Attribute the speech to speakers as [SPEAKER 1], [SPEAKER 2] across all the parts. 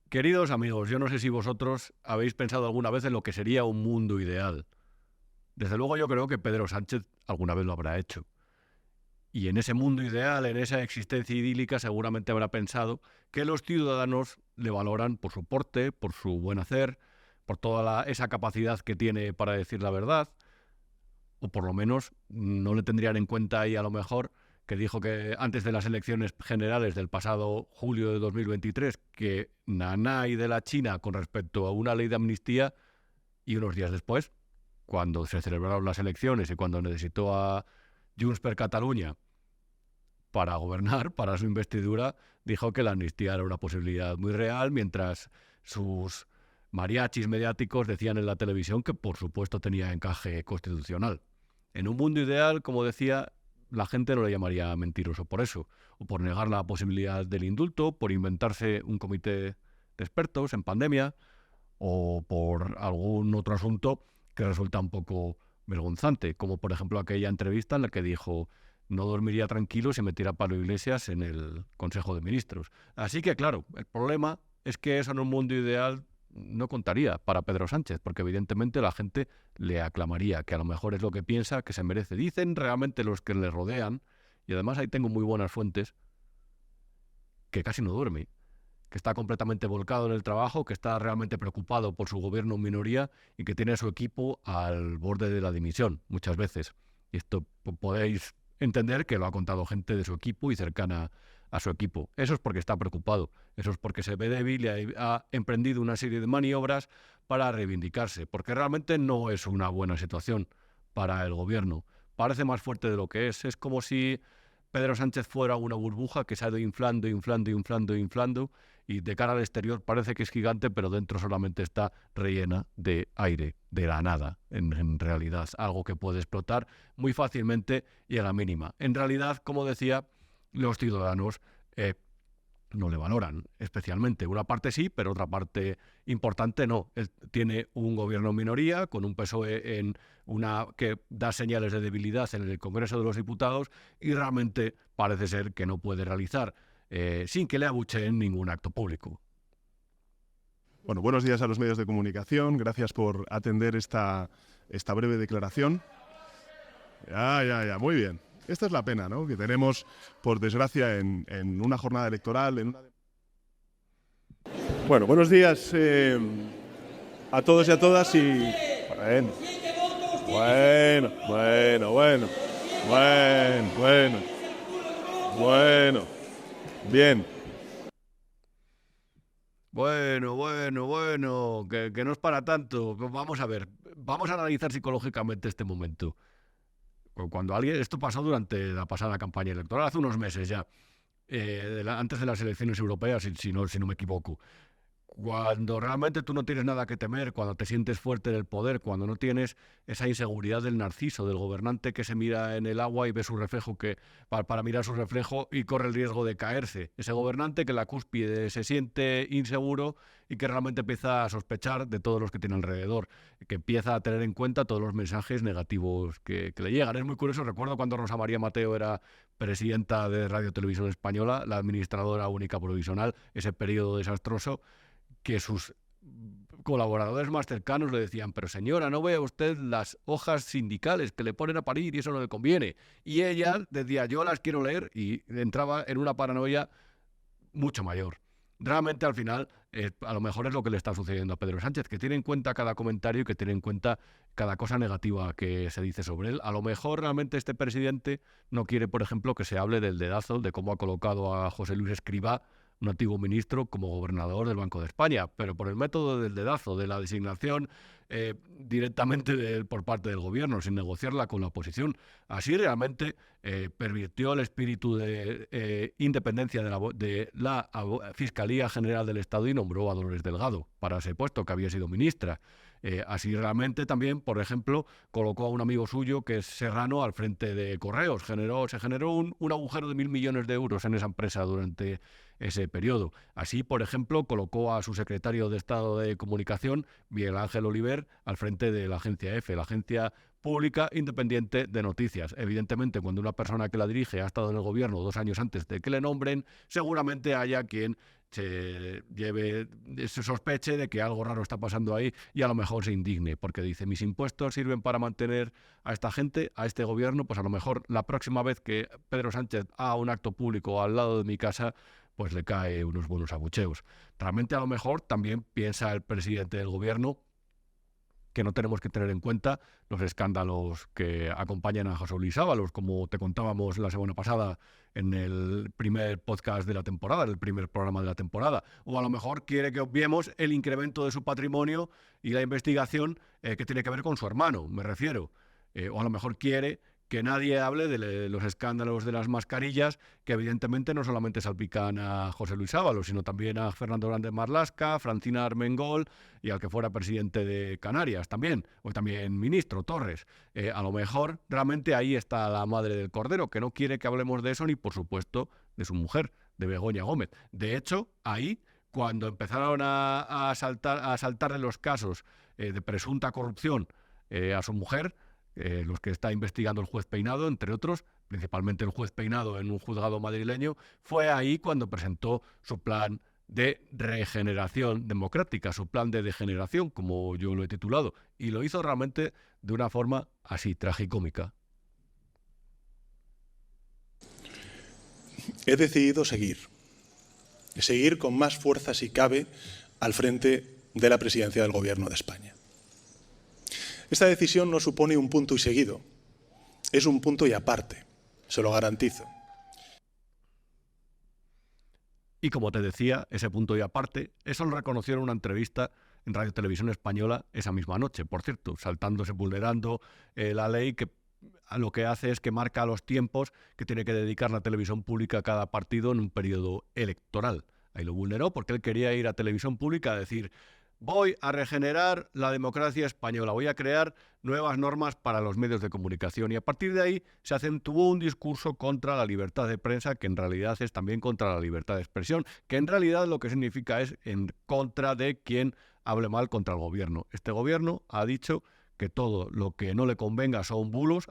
[SPEAKER 1] Queridos amigos, yo no sé si vosotros habéis pensado alguna vez en lo que sería un mundo ideal. Desde luego yo creo que Pedro Sánchez alguna vez lo habrá hecho. Y en ese mundo ideal, en esa existencia idílica, seguramente habrá pensado que los ciudadanos le valoran por su porte, por su buen hacer, por toda esa capacidad que tiene para decir la verdad, o por lo menos no le tendrían en cuenta ahí a lo mejor que dijo que antes de las elecciones generales del pasado julio de 2023 que nanay de la China con respecto a una ley de amnistía, y unos días después, cuando se celebraron las elecciones y cuando necesitó a Junts per Catalunya para gobernar, para su investidura, dijo que la amnistía era una posibilidad muy real, mientras sus mariachis mediáticos decían en la televisión que por supuesto tenía encaje constitucional. En un mundo ideal, como decía, la gente no le llamaría mentiroso por eso, o por negar la posibilidad del indulto, por inventarse un comité de expertos en pandemia, o por algún otro asunto que resulta un poco vergonzante, como por ejemplo aquella entrevista en la que dijo no dormiría tranquilo si metiera Pablo Iglesias en el Consejo de Ministros. Así que claro, el problema es que eso en un mundo ideal no contaría para Pedro Sánchez, porque evidentemente la gente le aclamaría, que a lo mejor es lo que piensa, que se merece. Dicen realmente los que le rodean, y además ahí tengo muy buenas fuentes, que casi no duerme, que está completamente volcado en el trabajo, que está realmente preocupado por su gobierno en minoría y que tiene a su equipo al borde de la dimisión muchas veces. Y esto podéis entender que lo ha contado gente de su equipo y cercana a su equipo. Eso es porque está preocupado, eso es porque se ve débil y ha emprendido una serie de maniobras para reivindicarse, porque realmente no es una buena situación para el gobierno. Parece más fuerte de lo que es. Es como si Pedro Sánchez fuera una burbuja que se ha ido inflando, inflando, inflando, inflando, y de cara al exterior parece que es gigante, pero dentro solamente está rellena de aire, de la nada, en realidad, algo que puede explotar muy fácilmente y a la mínima. En realidad, como decía, los ciudadanos no le valoran especialmente. Una parte sí, pero otra parte importante no. Él tiene un gobierno en minoría, con un PSOE que da señales de debilidad en el Congreso de los Diputados y realmente parece ser que no puede realizar, sin que le abucheen, ningún acto público.
[SPEAKER 2] Bueno, buenos días a los medios de comunicación. Gracias por atender esta breve declaración. Ya, muy bien. Esta es la pena, ¿no?, que tenemos, por desgracia, en una jornada electoral. Bueno, buenos días a todos y a todas y... Bueno. Bien.
[SPEAKER 1] Bueno, que no es para tanto. Vamos a ver, vamos a analizar psicológicamente este momento. Cuando esto pasó durante la pasada campaña electoral, hace unos meses ya, antes de las elecciones europeas, si no me equivoco. Cuando realmente tú no tienes nada que temer, cuando te sientes fuerte en el poder, cuando no tienes esa inseguridad del narciso, del gobernante que se mira en el agua y ve su reflejo, para mirar su reflejo y corre el riesgo de caerse. Ese gobernante que en la cúspide se siente inseguro y que realmente empieza a sospechar de todos los que tiene alrededor, que empieza a tener en cuenta todos los mensajes negativos que le llegan. Es muy curioso, recuerdo cuando Rosa María Mateo era presidenta de Radio Televisión Española, la administradora única provisional, ese periodo desastroso, que sus colaboradores más cercanos le decían, pero señora, ¿no ve usted las hojas sindicales que le ponen a parir y eso no le conviene? Y ella decía, yo las quiero leer, y entraba en una paranoia mucho mayor. Realmente al final, a lo mejor es lo que le está sucediendo a Pedro Sánchez, que tiene en cuenta cada comentario y que tiene en cuenta cada cosa negativa que se dice sobre él. A lo mejor realmente este presidente no quiere, por ejemplo, que se hable del dedazo, de cómo ha colocado a José Luis Escrivá, un antiguo ministro, como gobernador del Banco de España, pero por el método del dedazo, de la designación directamente por parte del gobierno, sin negociarla con la oposición. Así realmente pervirtió el espíritu de independencia de la Fiscalía General del Estado y nombró a Dolores Delgado para ese puesto, que había sido ministra. Así realmente también, por ejemplo, colocó a un amigo suyo, que es Serrano, al frente de Correos. Se generó un agujero de 1.000 millones de euros en esa empresa durante ese periodo. Así, por ejemplo, colocó a su secretario de Estado de Comunicación, Miguel Ángel Oliver, al frente de la agencia EFE, la Agencia pública independiente de noticias. Evidentemente, cuando una persona que la dirige ha estado en el gobierno 2 años antes de que le nombren, seguramente haya quien se sospeche de que algo raro está pasando ahí y a lo mejor se indigne, porque dice, mis impuestos sirven para mantener a esta gente, a este gobierno, pues a lo mejor la próxima vez que Pedro Sánchez haga un acto público al lado de mi casa, pues le cae unos buenos abucheos. Realmente a lo mejor también piensa el presidente del gobierno que no tenemos que tener en cuenta los escándalos que acompañan a José Luis Ábalos, como te contábamos la semana pasada en el primer podcast de la temporada, en el primer programa de la temporada. O a lo mejor quiere que obviemos el incremento de su patrimonio y la investigación que tiene que ver con su hermano, me refiero. O a lo mejor quiere que nadie hable de los escándalos de las mascarillas, que evidentemente no solamente salpican a José Luis Ábalos, sino también a Fernando Grande Marlaska, Francina Armengol y al que fuera presidente de Canarias también, o también ministro Torres. A lo mejor realmente ahí está la madre del cordero, que no quiere que hablemos de eso ni, por supuesto, de su mujer, de Begoña Gómez. De hecho, ahí, cuando empezaron a saltarle los casos de presunta corrupción a su mujer, los que está investigando el juez Peinado, entre otros, principalmente el juez Peinado en un juzgado madrileño, fue ahí cuando presentó su plan de regeneración democrática, su plan de degeneración, como yo lo he titulado, y lo hizo realmente de una forma así, tragicómica.
[SPEAKER 3] He decidido seguir con más fuerza si cabe al frente de la presidencia del Gobierno de España. Esta decisión no supone un punto y seguido, es un punto y aparte, se lo garantizo.
[SPEAKER 1] Y como te decía, ese punto y aparte, eso lo reconoció en una entrevista en Radio Televisión Española esa misma noche, por cierto, saltándose, vulnerando la ley que lo que hace es que marca los tiempos que tiene que dedicar la televisión pública a cada partido en un periodo electoral. Ahí lo vulneró porque él quería ir a televisión pública a decir: voy a regenerar la democracia española, voy a crear nuevas normas para los medios de comunicación. Y a partir de ahí se acentuó un discurso contra la libertad de prensa, que en realidad es también contra la libertad de expresión, que en realidad lo que significa es en contra de quien hable mal contra el gobierno. Este gobierno ha dicho que todo lo que no le convenga son bulos,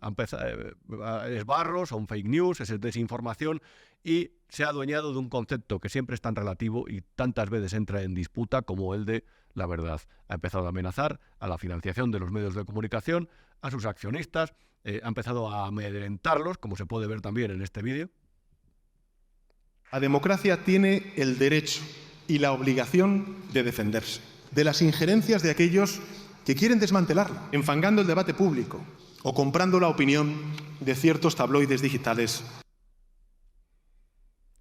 [SPEAKER 1] es barro, son fake news, es desinformación, y se ha adueñado de un concepto que siempre es tan relativo y tantas veces entra en disputa como el de la verdad. Ha empezado a amenazar a la financiación de los medios de comunicación, a sus accionistas, ha empezado a amedrentarlos, como se puede ver también en este vídeo.
[SPEAKER 4] La democracia tiene el derecho y la obligación de defenderse de las injerencias de aquellos que quieren desmantelarla, enfangando el debate público o comprando la opinión de ciertos tabloides digitales.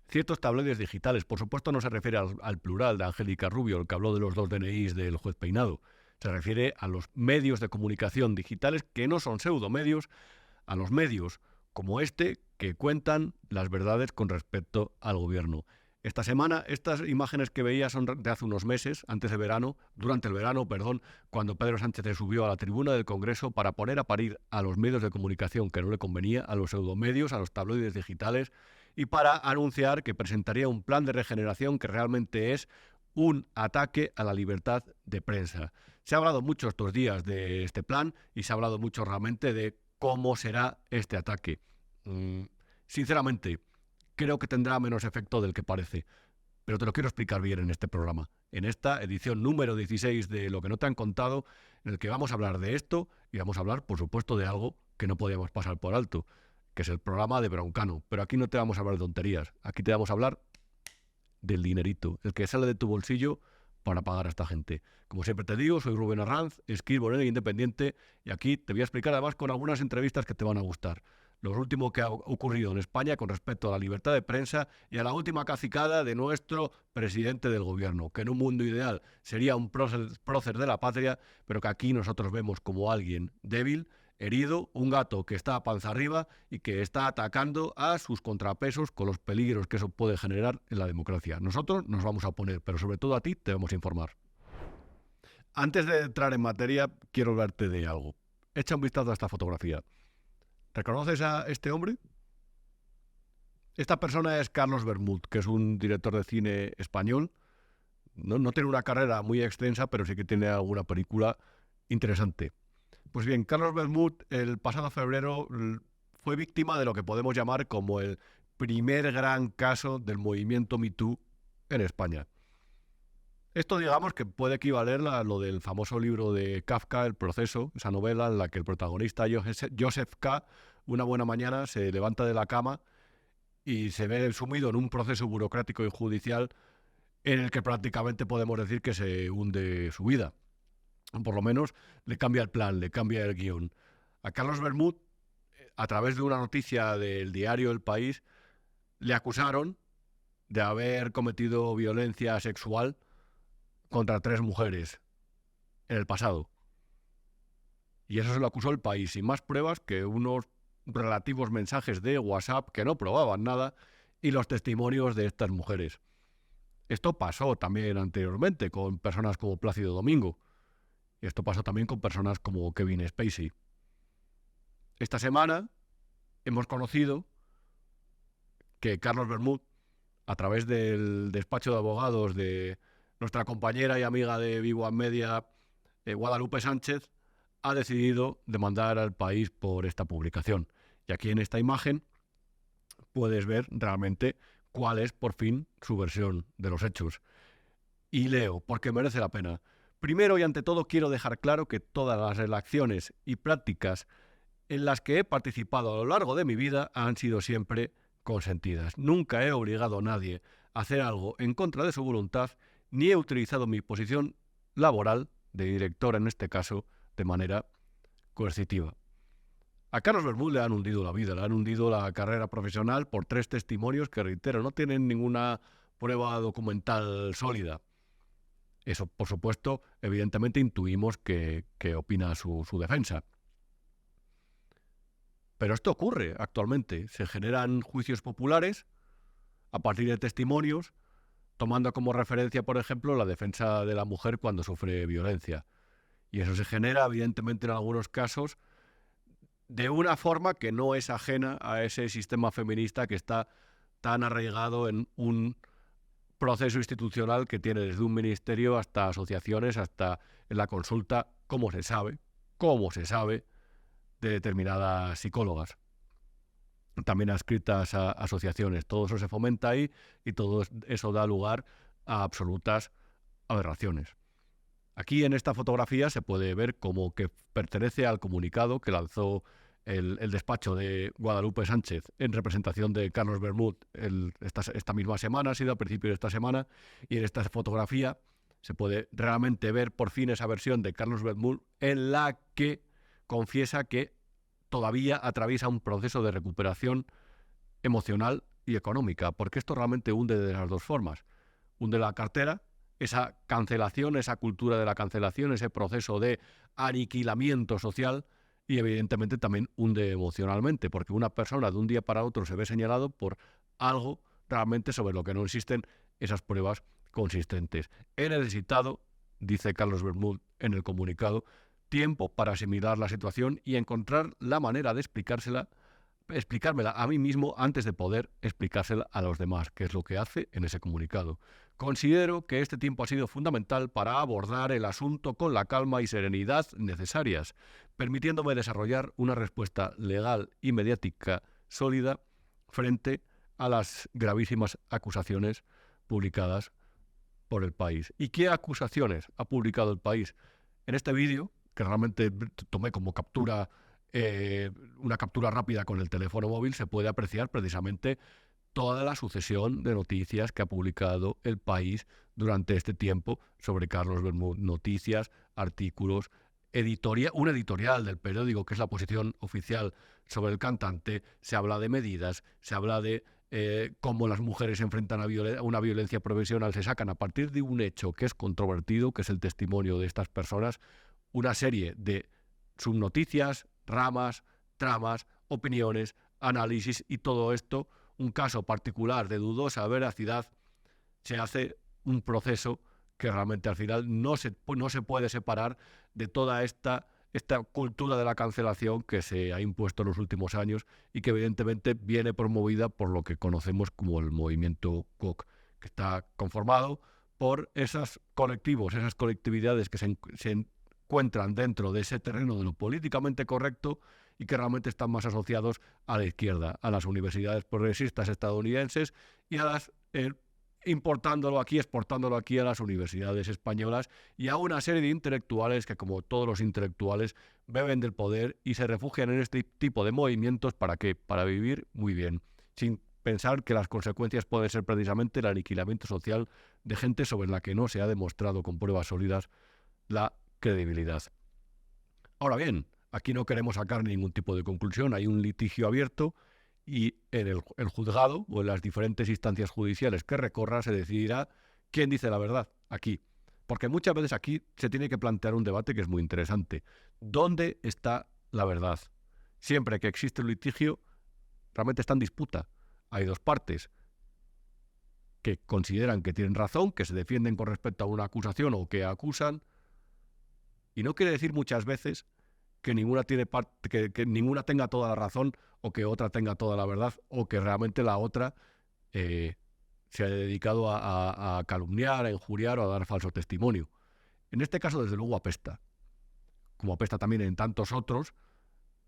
[SPEAKER 1] Ciertos tabloides digitales, por supuesto, no se refiere al plural de Angélica Rubio, el que habló de los 2 DNIs del juez Peinado. Se refiere a los medios de comunicación digitales que no son pseudomedios, a los medios como este que cuentan las verdades con respecto al gobierno. Esta semana, estas imágenes que veía son de hace unos meses, durante el verano, cuando Pedro Sánchez se subió a la tribuna del Congreso para poner a parir a los medios de comunicación que no le convenía, a los pseudomedios, a los tabloides digitales, y para anunciar que presentaría un plan de regeneración que realmente es un ataque a la libertad de prensa. Se ha hablado mucho estos días de este plan y se ha hablado mucho realmente de cómo será este ataque. Sinceramente, creo que tendrá menos efecto del que parece, pero te lo quiero explicar bien en este programa, en esta edición número 16 de Lo que no te han contado, en el que vamos a hablar de esto y vamos a hablar, por supuesto, de algo que no podíamos pasar por alto, que es el programa de Broncano. Pero aquí no te vamos a hablar de tonterías, aquí te vamos a hablar del dinerito, el que sale de tu bolsillo para pagar a esta gente. Como siempre te digo, soy Rubén Arranz, escribo en El Independiente, y aquí te voy a explicar además con algunas entrevistas que te van a gustar. Lo último que ha ocurrido en España con respecto a la libertad de prensa y a la última cacicada de nuestro presidente del gobierno, que en un mundo ideal sería un prócer de la patria, pero que aquí nosotros vemos como alguien débil, herido, un gato que está a panza arriba y que está atacando a sus contrapesos con los peligros que eso puede generar en la democracia. Nosotros nos vamos a oponer, pero sobre todo a ti te vamos a informar. Antes de entrar en materia, quiero hablarte de algo. Echa un vistazo a esta fotografía. ¿Reconoces a este hombre? Esta persona es Carlos Bermúdez, que es un director de cine español. No tiene una carrera muy extensa, pero sí que tiene alguna película interesante. Pues bien, Carlos Bermúdez el pasado febrero fue víctima de lo que podemos llamar como el primer gran caso del movimiento Me Too en España. Esto, digamos, que puede equivaler a lo del famoso libro de Kafka, El proceso, esa novela en la que el protagonista Joseph K. una buena mañana se levanta de la cama y se ve sumido en un proceso burocrático y judicial en el que prácticamente podemos decir que se hunde su vida. Por lo menos le cambia el plan, le cambia el guión. A Carlos Bermúdez, a través de una noticia del diario El País, le acusaron de haber cometido violencia sexual contra 3 mujeres en el pasado. Y eso se lo acusó El País, sin más pruebas que unos relativos mensajes de WhatsApp que no probaban nada y los testimonios de estas mujeres. Esto pasó también anteriormente con personas como Plácido Domingo. Y esto pasó también con personas como Kevin Spacey. Esta semana hemos conocido que Carlos Bermúdez, a través del despacho de abogados de nuestra compañera y amiga de Vivo and Media, Guadalupe Sánchez, ha decidido demandar al País por esta publicación. Y aquí en esta imagen puedes ver realmente cuál es por fin su versión de los hechos. Y leo, porque merece la pena. Primero y ante todo quiero dejar claro que todas las relaciones y prácticas en las que he participado a lo largo de mi vida han sido siempre consentidas. Nunca he obligado a nadie a hacer algo en contra de su voluntad, ni he utilizado mi posición laboral, de director en este caso, de manera coercitiva. A Carlos Bermúdez le han hundido la vida, le han hundido la carrera profesional por 3 testimonios que, reitero, no tienen ninguna prueba documental sólida. Eso, por supuesto, evidentemente intuimos que opina su defensa. Pero esto ocurre actualmente. Se generan juicios populares a partir de testimonios, tomando como referencia, por ejemplo, la defensa de la mujer cuando sufre violencia. Y eso se genera, evidentemente, en algunos casos, de una forma que no es ajena a ese sistema feminista que está tan arraigado en un proceso institucional que tiene desde un ministerio hasta asociaciones, hasta en la consulta, cómo se sabe, de determinadas psicólogas. También adscritas a asociaciones. Todo eso se fomenta ahí y todo eso da lugar a absolutas aberraciones. Aquí en esta fotografía se puede ver como que pertenece al comunicado que lanzó el despacho de Guadalupe Sánchez en representación de Carlos Bermúdez esta misma semana, ha sido a principios de esta semana, y en esta fotografía se puede realmente ver por fin esa versión de Carlos Bermúdez en la que confiesa que todavía atraviesa un proceso de recuperación emocional y económica, porque esto realmente hunde de las dos formas. Hunde la cartera, esa cancelación, esa cultura de la cancelación, ese proceso de aniquilamiento social, y evidentemente también hunde emocionalmente, porque una persona de un día para otro se ve señalado por algo realmente sobre lo que no existen esas pruebas consistentes. He necesitado, dice Carlos Bermúdez en el comunicado, tiempo para asimilar la situación y encontrar la manera de explicármela a mí mismo antes de poder explicársela a los demás, que es lo que hace en ese comunicado. Considero que este tiempo ha sido fundamental para abordar el asunto con la calma y serenidad necesarias, permitiéndome desarrollar una respuesta legal y mediática sólida frente a las gravísimas acusaciones publicadas por El País. ¿Y qué acusaciones ha publicado El País? En este vídeo, que realmente tomé como captura, una captura rápida con el teléfono móvil, se puede apreciar precisamente toda la sucesión de noticias que ha publicado El País durante este tiempo sobre Carlos Bermúdez. Noticias, artículos, un editorial del periódico, que es la posición oficial sobre el cantante. Se habla de medidas, se habla de cómo las mujeres se enfrentan a una violencia profesional. Se sacan a partir de un hecho que es controvertido, que es el testimonio de estas personas, una serie de subnoticias, ramas, tramas, opiniones, análisis, y todo esto, un caso particular de dudosa veracidad, se hace un proceso que realmente al final no se puede separar de toda esta cultura de la cancelación que se ha impuesto en los últimos años y que evidentemente viene promovida por lo que conocemos como el movimiento woke, que está conformado por esos colectivos, esas colectividades que se encuentran dentro de ese terreno de lo políticamente correcto y que realmente están más asociados a la izquierda, a las universidades progresistas estadounidenses y a las exportándolo aquí a las universidades españolas y a una serie de intelectuales que, como todos los intelectuales, beben del poder y se refugian en este tipo de movimientos. ¿Para qué? Para vivir muy bien, sin pensar que las consecuencias pueden ser precisamente el aniquilamiento social de gente sobre la que no se ha demostrado con pruebas sólidas la credibilidad. Ahora bien, aquí no queremos sacar ningún tipo de conclusión, hay un litigio abierto y en el juzgado o en las diferentes instancias judiciales que recorra se decidirá quién dice la verdad aquí. Porque muchas veces aquí se tiene que plantear un debate que es muy interesante. ¿Dónde está la verdad? Siempre que existe un litigio, realmente está en disputa. Hay dos partes que consideran que tienen razón, que se defienden con respecto a una acusación o que acusan. Y no quiere decir muchas veces que ninguna que ninguna tenga toda la razón o que otra tenga toda la verdad o que realmente la otra se haya dedicado a calumniar, a injuriar o a dar falso testimonio. En este caso, desde luego, apesta. Como apesta también en tantos otros,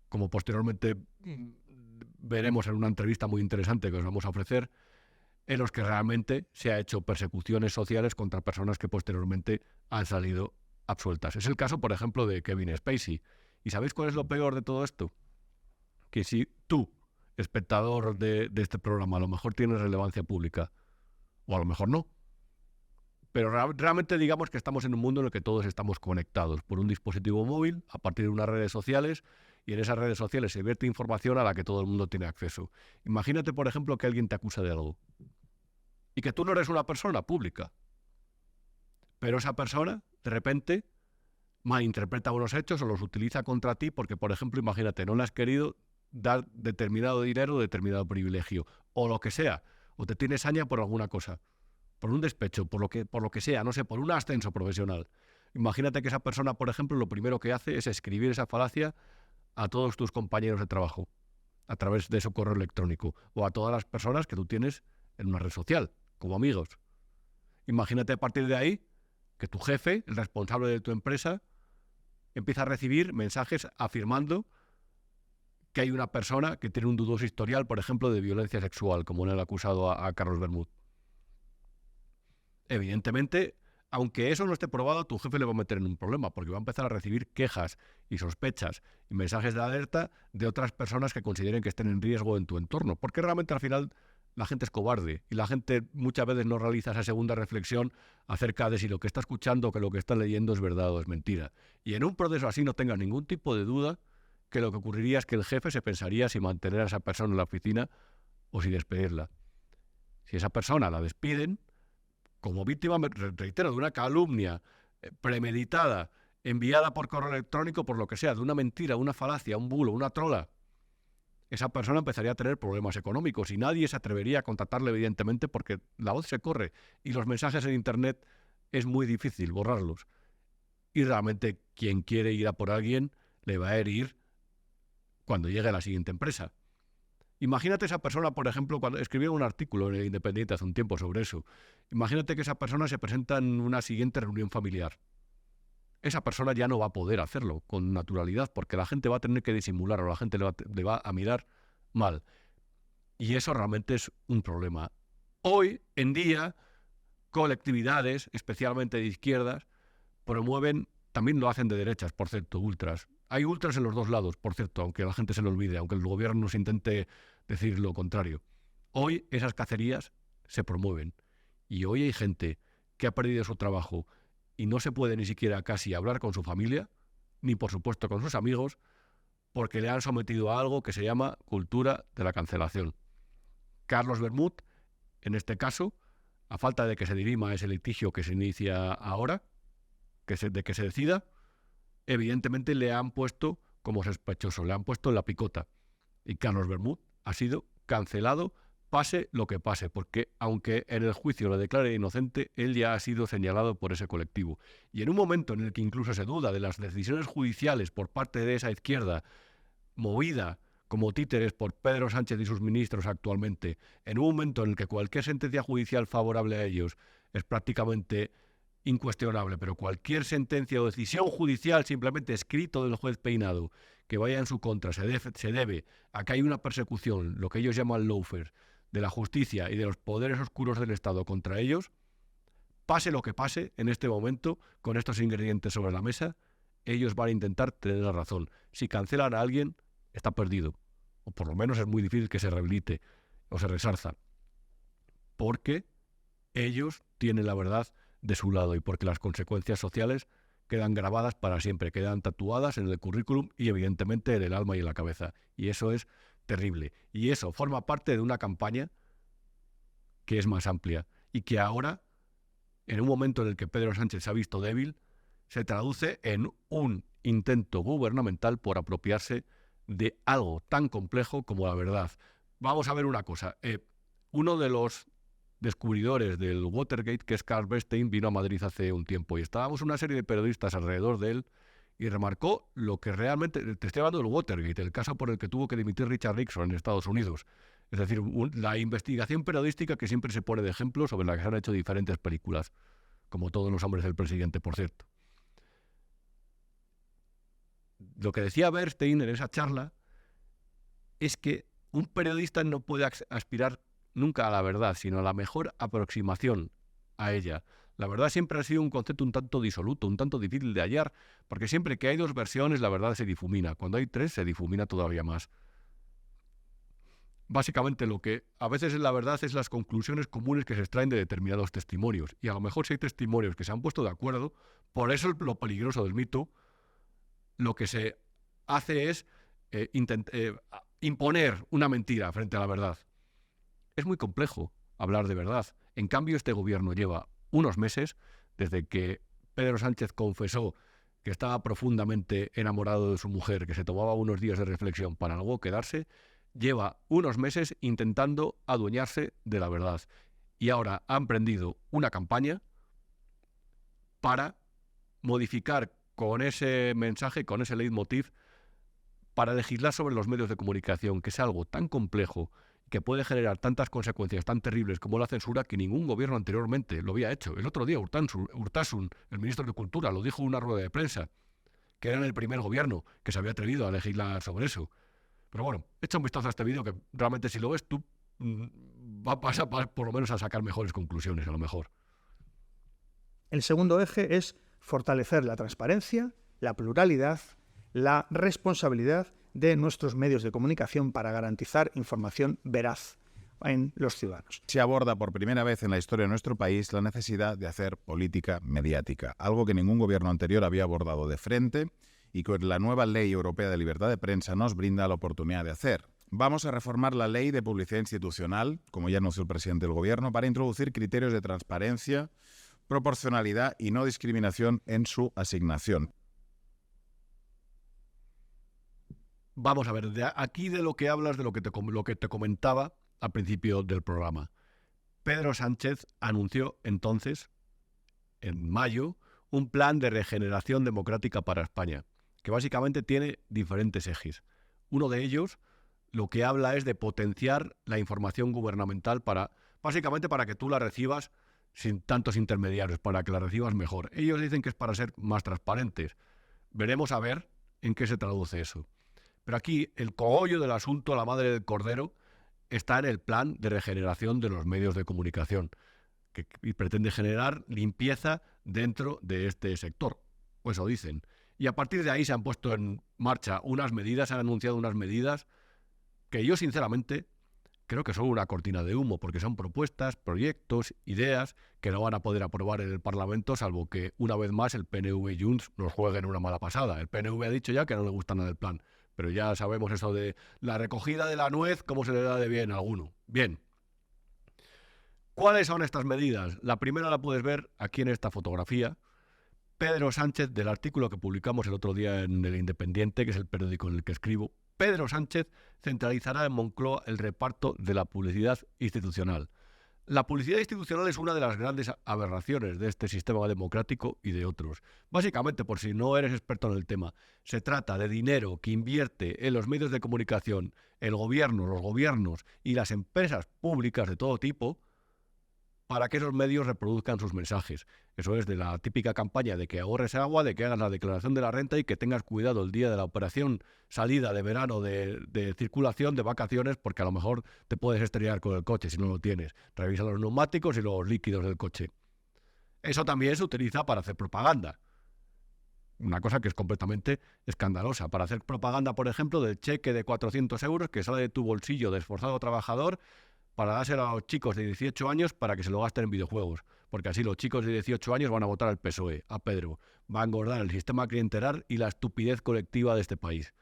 [SPEAKER 1] como posteriormente veremos en una entrevista muy interesante que os vamos a ofrecer, en los que realmente se ha hecho persecuciones sociales contra personas que posteriormente han salido absueltas. Es el caso, por ejemplo, de Kevin Spacey. ¿Y sabéis cuál es lo peor de todo esto? Que si tú, espectador de este programa, a lo mejor tienes relevancia pública, o a lo mejor no, pero realmente digamos que estamos en un mundo en el que todos estamos conectados por un dispositivo móvil, a partir de unas redes sociales, y en esas redes sociales se vierte información a la que todo el mundo tiene acceso. Imagínate, por ejemplo, que alguien te acusa de algo, y que tú no eres una persona pública, pero esa persona, de repente, malinterpreta unos hechos o los utiliza contra ti porque, por ejemplo, imagínate, no le has querido dar determinado dinero o determinado privilegio, o lo que sea, o te tienes saña por alguna cosa, por un despecho, por lo que sea, no sé, por un ascenso profesional. Imagínate que esa persona, por ejemplo, lo primero que hace es escribir esa falacia a todos tus compañeros de trabajo, a través de su correo electrónico, o a todas las personas que tú tienes en una red social, como amigos. Imagínate a partir de ahí que tu jefe, el responsable de tu empresa, empieza a recibir mensajes afirmando que hay una persona que tiene un dudoso historial, por ejemplo, de violencia sexual, como en el acusado a Carlos Bermúdez. Evidentemente, aunque eso no esté probado, tu jefe le va a meter en un problema, porque va a empezar a recibir quejas y sospechas y mensajes de alerta de otras personas que consideren que estén en riesgo en tu entorno, porque realmente al final la gente es cobarde y la gente muchas veces no realiza esa segunda reflexión acerca de si lo que está escuchando o que lo que está leyendo es verdad o es mentira. Y en un proceso así no tenga ningún tipo de duda que lo que ocurriría es que el jefe se pensaría si mantener a esa persona en la oficina o si despedirla. Si esa persona la despiden, como víctima, reitero, de una calumnia premeditada, enviada por correo electrónico, por lo que sea, de una mentira, una falacia, un bulo, una trola, esa persona empezaría a tener problemas económicos y nadie se atrevería a contactarle, evidentemente, porque la voz se corre y los mensajes en Internet es muy difícil borrarlos. Y realmente quien quiere ir a por alguien le va a herir cuando llegue a la siguiente empresa. Imagínate esa persona, por ejemplo, cuando escribieron un artículo en El Independiente hace un tiempo sobre eso. Imagínate que esa persona se presenta en una siguiente reunión familiar. Esa persona ya no va a poder hacerlo con naturalidad porque la gente va a tener que disimular o la gente le va a mirar mal. Y eso realmente es un problema. Hoy en día, colectividades, especialmente de izquierdas, promueven, también lo hacen de derechas, por cierto, ultras. Hay ultras en los dos lados, por cierto, aunque la gente se lo olvide, aunque el gobierno nos intente decir lo contrario. Hoy esas cacerías se promueven. Y hoy hay gente que ha perdido su trabajo y no se puede ni siquiera casi hablar con su familia, ni por supuesto con sus amigos, porque le han sometido a algo que se llama cultura de la cancelación. Carlos Bermúdez, en este caso, a falta de que se dirima ese litigio que se inicia ahora, de que se decida, evidentemente le han puesto como sospechoso, le han puesto en la picota. Y Carlos Bermúdez ha sido cancelado, pase lo que pase, porque aunque en el juicio lo declare inocente, él ya ha sido señalado por ese colectivo. Y en un momento en el que incluso se duda de las decisiones judiciales por parte de esa izquierda, movida como títeres por Pedro Sánchez y sus ministros actualmente, en un momento en el que cualquier sentencia judicial favorable a ellos es prácticamente incuestionable, pero cualquier sentencia o decisión judicial, simplemente escrito del juez Peinado, que vaya en su contra, se debe a que hay una persecución, lo que ellos llaman lawfare, de la justicia y de los poderes oscuros del Estado contra ellos, pase lo que pase en este momento, con estos ingredientes sobre la mesa, ellos van a intentar tener la razón. Si cancelan a alguien, está perdido. O por lo menos es muy difícil que se rehabilite o se resarza. Porque ellos tienen la verdad de su lado y porque las consecuencias sociales quedan grabadas para siempre, quedan tatuadas en el currículum y evidentemente en el alma y en la cabeza. Y eso es terrible. Y eso forma parte de una campaña que es más amplia y que ahora, en un momento en el que Pedro Sánchez se ha visto débil, se traduce en un intento gubernamental por apropiarse de algo tan complejo como la verdad. Vamos a ver una cosa. Uno de los descubridores del Watergate, que es Carl Bernstein, vino a Madrid hace un tiempo y estábamos una serie de periodistas alrededor de él y remarcó lo que realmente... Te estoy hablando del Watergate, el caso por el que tuvo que dimitir Richard Nixon en Estados Unidos. Es decir, la investigación periodística que siempre se pone de ejemplo, sobre la que se han hecho diferentes películas, como Todos los hombres del presidente, por cierto. Lo que decía Bernstein en esa charla es que un periodista no puede aspirar nunca a la verdad, sino a la mejor aproximación a ella. La verdad siempre ha sido un concepto un tanto disoluto, un tanto difícil de hallar, porque siempre que hay dos versiones la verdad se difumina. Cuando hay tres se difumina todavía más. Básicamente lo que a veces es la verdad es las conclusiones comunes que se extraen de determinados testimonios. Y a lo mejor si hay testimonios que se han puesto de acuerdo, por eso lo peligroso del mito, lo que se hace es imponer una mentira frente a la verdad. Es muy complejo hablar de verdad. En cambio, este gobierno lleva unos meses, desde que Pedro Sánchez confesó que estaba profundamente enamorado de su mujer, que se tomaba unos días de reflexión para luego quedarse, lleva unos meses intentando adueñarse de la verdad. Y ahora ha emprendido una campaña para modificar con ese mensaje, con ese leitmotiv, para legislar sobre los medios de comunicación, que es algo tan complejo, que puede generar tantas consecuencias tan terribles como la censura, que ningún gobierno anteriormente lo había hecho. El otro día Urtasun, el ministro de Cultura, lo dijo en una rueda de prensa, que era el primer gobierno que se había atrevido a legislar sobre eso. Pero bueno, echa un vistazo a este vídeo, que realmente si lo ves tú vas por lo menos a sacar mejores conclusiones, a lo mejor.
[SPEAKER 5] El segundo eje es fortalecer la transparencia, la pluralidad, la responsabilidad de nuestros medios de comunicación para garantizar información veraz en los ciudadanos.
[SPEAKER 6] Se aborda por primera vez en la historia de nuestro país la necesidad de hacer política mediática, algo que ningún gobierno anterior había abordado de frente y que la nueva Ley Europea de Libertad de Prensa nos brinda la oportunidad de hacer. Vamos a reformar la Ley de Publicidad Institucional, como ya anunció el presidente del Gobierno, para introducir criterios de transparencia, proporcionalidad y no discriminación en su asignación.
[SPEAKER 1] Vamos a ver, aquí de lo que hablas, de lo que te comentaba al principio del programa. Pedro Sánchez anunció entonces, en mayo, un plan de regeneración democrática para España, que básicamente tiene diferentes ejes. Uno de ellos, lo que habla es de potenciar la información gubernamental básicamente para que tú la recibas sin tantos intermediarios, para que la recibas mejor. Ellos dicen que es para ser más transparentes. Veremos a ver en qué se traduce eso. Pero aquí el cogollo del asunto, la madre del cordero, está en el plan de regeneración de los medios de comunicación, que pretende generar limpieza dentro de este sector. O eso dicen. Y a partir de ahí se han puesto en marcha unas medidas, se han anunciado unas medidas que yo sinceramente creo que son una cortina de humo, porque son propuestas, proyectos, ideas que no van a poder aprobar en el Parlamento, salvo que una vez más el PNV y Junts nos jueguen una mala pasada. El PNV ha dicho ya que no le gusta nada el plan, pero ya sabemos eso de la recogida de la nuez, cómo se le da de bien a alguno. Bien. ¿Cuáles son estas medidas? La primera la puedes ver aquí en esta fotografía. Pedro Sánchez, del artículo que publicamos el otro día en El Independiente, que es el periódico en el que escribo, Pedro Sánchez centralizará en Moncloa el reparto de la publicidad institucional. La publicidad institucional es una de las grandes aberraciones de este sistema democrático y de otros. Básicamente, por si no eres experto en el tema, se trata de dinero que invierte en los medios de comunicación, el gobierno, los gobiernos y las empresas públicas de todo tipo, para que esos medios reproduzcan sus mensajes. Eso es de la típica campaña de que ahorres agua, de que hagas la declaración de la renta y que tengas cuidado el día de la operación salida de verano de circulación, de vacaciones, porque a lo mejor te puedes estrellar con el coche si no lo tienes. Revisa los neumáticos y los líquidos del coche. Eso también se utiliza para hacer propaganda. Una cosa que es completamente escandalosa. Para hacer propaganda, por ejemplo, del cheque de 400 euros que sale de tu bolsillo de esforzado trabajador para dárselo a los chicos de 18 años para que se lo gasten en videojuegos. Porque así los chicos de 18 años van a votar al PSOE, a Pedro. Va a engordar el sistema clientelar y la estupidez colectiva de este país.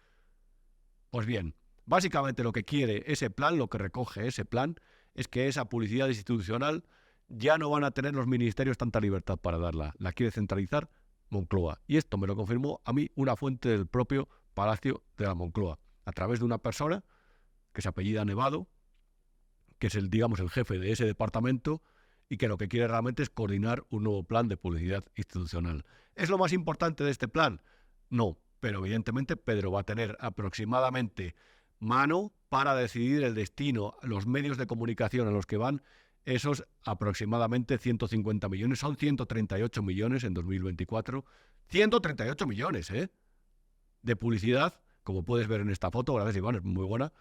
[SPEAKER 1] Pues bien, básicamente lo que quiere ese plan, lo que recoge ese plan, es que esa publicidad institucional ya no van a tener los ministerios tanta libertad para darla. La quiere centralizar Moncloa. Y esto me lo confirmó a mí una fuente del propio Palacio de la Moncloa, a través de una persona que se apellida Nevado, que es el jefe de ese departamento y que lo que quiere realmente es coordinar un nuevo plan de publicidad institucional. ¿Es lo más importante de este plan? No, pero evidentemente Pedro va a tener aproximadamente mano para decidir el destino, los medios de comunicación a los que van esos aproximadamente 150 millones, son 138 millones en 2024. 138 millones, de publicidad, como puedes ver en esta foto. Gracias, Iván, es muy buena.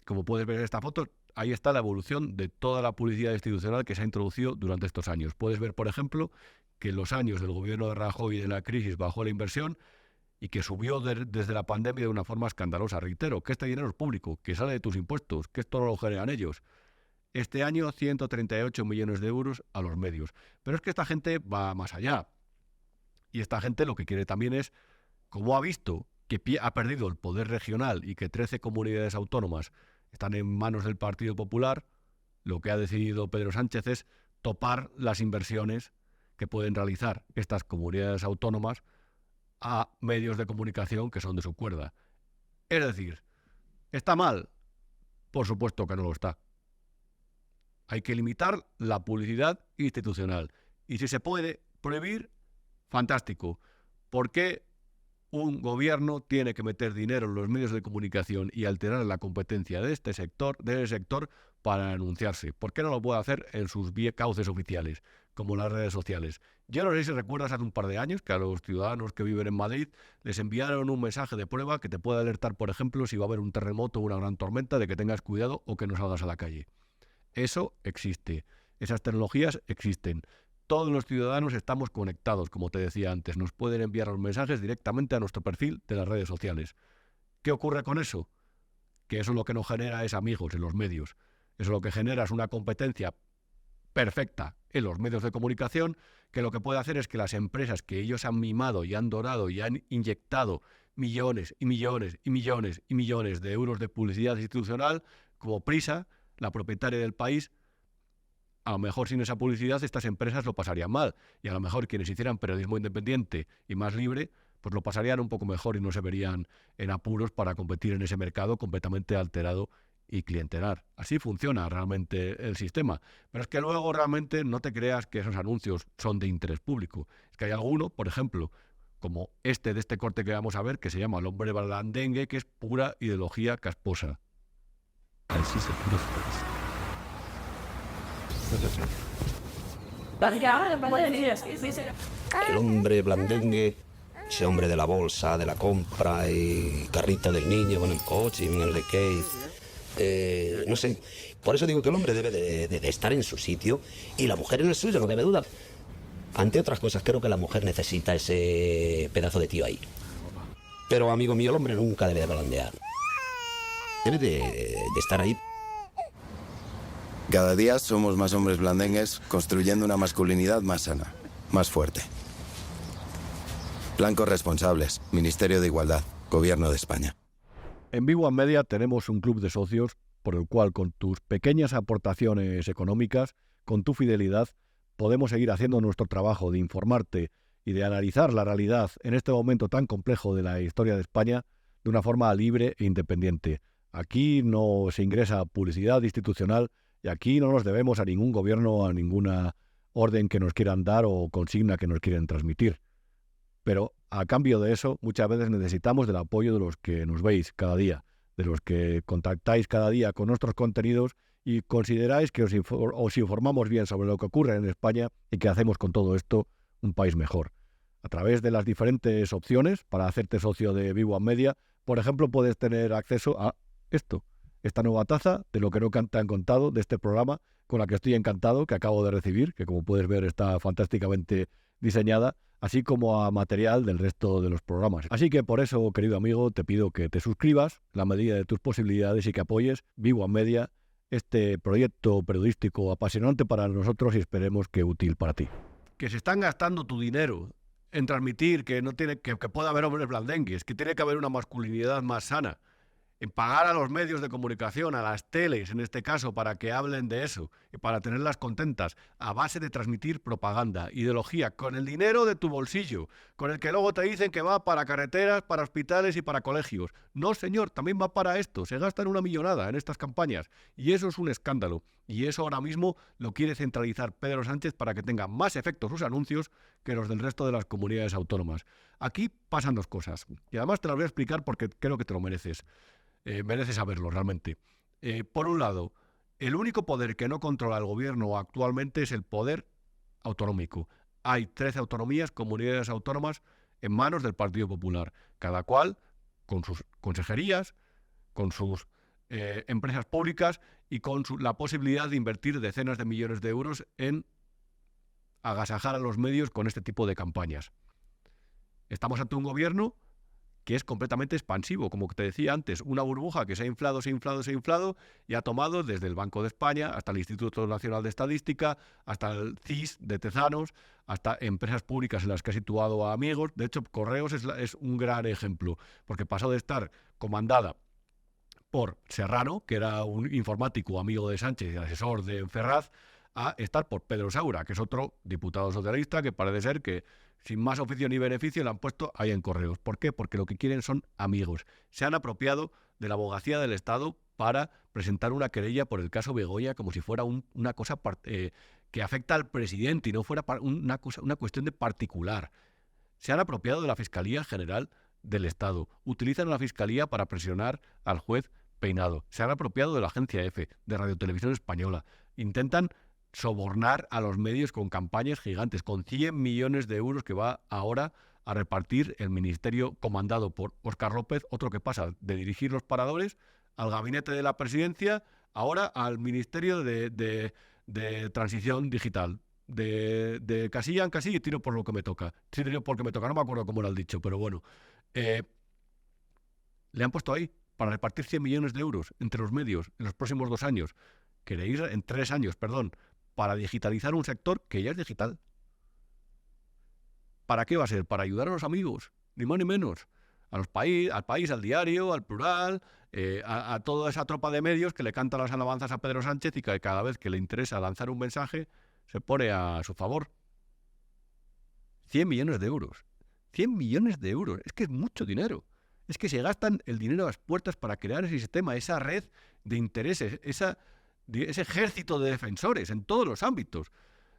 [SPEAKER 1] Como puedes ver en esta foto, ahí está la evolución de toda la publicidad institucional que se ha introducido durante estos años. Puedes ver, por ejemplo, que en los años del gobierno de Rajoy y de la crisis bajó la inversión y que subió desde la pandemia de una forma escandalosa. Reitero, que este dinero es público, que sale de tus impuestos, que esto no lo generan ellos. Este año 138 millones de euros a los medios. Pero es que esta gente va más allá. Y esta gente lo que quiere también es, como ha visto que ha perdido el poder regional y que 13 comunidades autónomas están en manos del Partido Popular, lo que ha decidido Pedro Sánchez es topar las inversiones que pueden realizar estas comunidades autónomas a medios de comunicación que son de su cuerda. Es decir, ¿está mal? Por supuesto que no lo está. Hay que limitar la publicidad institucional. Y si se puede prohibir, fantástico. ¿Por qué un gobierno tiene que meter dinero en los medios de comunicación y alterar la competencia de ese sector, para anunciarse? ¿Por qué no lo puede hacer en sus cauces oficiales, como las redes sociales? Yo no sé si recuerdas hace un par de años que a los ciudadanos que viven en Madrid les enviaron un mensaje de prueba que te puede alertar, por ejemplo, si va a haber un terremoto o una gran tormenta, de que tengas cuidado o que no salgas a la calle. Eso existe. Esas tecnologías existen. Todos los ciudadanos estamos conectados, como te decía antes. Nos pueden enviar los mensajes directamente a nuestro perfil de las redes sociales. ¿Qué ocurre con eso? Que eso lo que nos genera es amigos en los medios. Eso lo que genera es una competencia perfecta en los medios de comunicación, que lo que puede hacer es que las empresas que ellos han mimado y han dorado y han inyectado millones y millones y millones y millones de euros de publicidad institucional, como Prisa, la propietaria del País, a lo mejor sin esa publicidad estas empresas lo pasarían mal. Y a lo mejor quienes hicieran periodismo independiente y más libre, pues lo pasarían un poco mejor y no se verían en apuros para competir en ese mercado completamente alterado y clientelar. Así funciona realmente el sistema. Pero es que luego realmente no te creas que esos anuncios son de interés público. Es que hay alguno, por ejemplo, como de este corte que vamos a ver, que se llama El hombre blandengue, que es pura ideología casposa. Así se puede.
[SPEAKER 7] El hombre blandengue, ese hombre de la bolsa, de la compra y carrita del niño con el coche y en el de Kate. No sé, por eso digo que el hombre debe de estar en su sitio y la mujer en el suyo, no debe dudar. Ante otras cosas, creo que la mujer necesita ese pedazo de tío ahí. Pero, amigo mío, el hombre nunca debe de blandear. Debe de estar ahí.
[SPEAKER 8] Cada día somos más hombres blandengues construyendo una masculinidad más sana, más fuerte. Plan Corresponsables, Ministerio de Igualdad, Gobierno de España.
[SPEAKER 1] En Big One Media tenemos un club de socios por el cual con tus pequeñas aportaciones económicas, con tu fidelidad, podemos seguir haciendo nuestro trabajo de informarte y de analizar la realidad en este momento tan complejo de la historia de España de una forma libre e independiente. Aquí no se ingresa publicidad institucional y aquí no nos debemos a ningún gobierno o a ninguna orden que nos quieran dar o consigna que nos quieren transmitir. Pero a cambio de eso, muchas veces necesitamos del apoyo de los que nos veis cada día, de los que contactáis cada día con nuestros contenidos y consideráis que os informamos bien sobre lo que ocurre en España y que hacemos con todo esto un país mejor. A través de las diferentes opciones para hacerte socio de Vivo a Media, por ejemplo, puedes tener acceso a esta nueva taza de lo que no te han contado de este programa, con la que estoy encantado, que acabo de recibir, que como puedes ver está fantásticamente diseñada, así como a material del resto de los programas. Así que por eso, querido amigo, te pido que te suscribas en la medida de tus posibilidades y que apoyes Vivo a Media, este proyecto periodístico apasionante para nosotros y esperemos que útil para ti. Que se están gastando tu dinero en transmitir que pueda haber hombres blandengues, que tiene que haber una masculinidad más sana, en pagar a los medios de comunicación, a las teles en este caso, para que hablen de eso y para tenerlas contentas, a base de transmitir propaganda, ideología, con el dinero de tu bolsillo, con el que luego te dicen que va para carreteras, para hospitales y para colegios. No, señor, también va para esto. Se gastan una millonada en estas campañas y eso es un escándalo. Y eso ahora mismo lo quiere centralizar Pedro Sánchez para que tenga más efecto sus anuncios que los del resto de las comunidades autónomas. Aquí pasan dos cosas y además te las voy a explicar porque creo que te lo mereces. Merece saberlo realmente. Por un lado, el único poder que no controla el gobierno actualmente es el poder autonómico. Hay 13 autonomías, comunidades autónomas, en manos del Partido Popular, cada cual con sus consejerías, con sus empresas públicas y con la posibilidad de invertir decenas de millones de euros en agasajar a los medios con este tipo de campañas. Estamos ante un gobierno que es completamente expansivo, como te decía antes, una burbuja que se ha inflado y ha tomado desde el Banco de España hasta el Instituto Nacional de Estadística, hasta el CIS de Tezanos, hasta empresas públicas en las que ha situado a amigos. De hecho, Correos es un gran ejemplo, porque pasó de estar comandada por Serrano, que era un informático amigo de Sánchez y asesor de Ferraz, a estar por Pedro Saura, que es otro diputado socialista que parece ser que sin más oficio ni beneficio le han puesto ahí en Correos. ¿Por qué? Porque lo que quieren son amigos. Se han apropiado de la abogacía del Estado para presentar una querella por el caso Begoña como si fuera una cosa que afecta al presidente y no fuera una cuestión de particular. Se han apropiado de la Fiscalía General del Estado. Utilizan a la Fiscalía para presionar al juez Peinado. Se han apropiado de la Agencia EFE, de Radio Televisión Española. Intentan sobornar a los medios con campañas gigantes, con 100 millones de euros que va ahora a repartir el ministerio comandado por Óscar López, otro que pasa de dirigir los paradores al gabinete de la presidencia, ahora al ministerio de transición digital, de casilla en casilla y tiro por lo que me toca. Sí, tiro porque me toca, no me acuerdo cómo era el dicho, pero bueno. Le han puesto ahí para repartir 100 millones de euros entre los medios en los próximos 2 años. Queréis en 3 años, perdón, para digitalizar un sector que ya es digital. ¿Para qué va a ser? Para ayudar a los amigos, ni más ni menos. Al país, al diario, al Plural, a toda esa tropa de medios que le canta las alabanzas a Pedro Sánchez y que cada vez que le interesa lanzar un mensaje se pone a su favor. 100 millones de euros. 100 millones de euros. Es que es mucho dinero. Es que se gastan el dinero a las puertas para crear ese sistema, esa red de intereses, ese ejército de defensores en todos los ámbitos.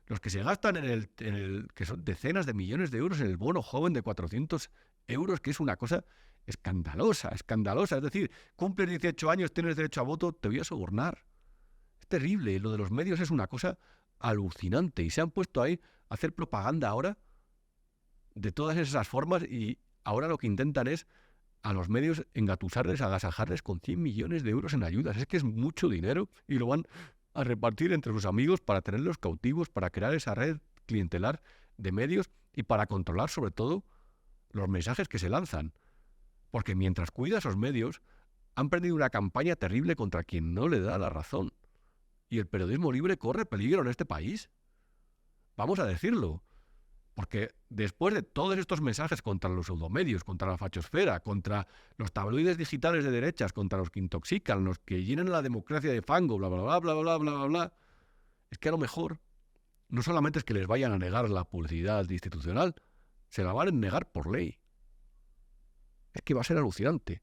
[SPEAKER 1] Los que se gastan que son decenas de millones de euros en el bono joven de 400 euros, que es una cosa escandalosa. Es decir, cumples 18 años, tienes derecho a voto, te voy a sobornar. Es terrible. Lo de los medios es una cosa alucinante. Y se han puesto ahí a hacer propaganda ahora de todas esas formas y ahora lo que intentan es a los medios engatusarles, agasajarles con 100 millones de euros en ayudas. Es que es mucho dinero y lo van a repartir entre sus amigos para tenerlos cautivos, para crear esa red clientelar de medios y para controlar sobre todo los mensajes que se lanzan. Porque mientras cuida a esos medios, han prendido una campaña terrible contra quien no le da la razón. Y el periodismo libre corre peligro en este país. Vamos a decirlo. Porque después de todos estos mensajes contra los pseudomedios, contra la fachosfera, contra los tabloides digitales de derechas, contra los que intoxican, los que llenan la democracia de fango, bla, bla, bla, bla, bla, bla, bla, bla, es que a lo mejor no solamente es que les vayan a negar la publicidad institucional, se la van a negar por ley. Es que va a ser alucinante.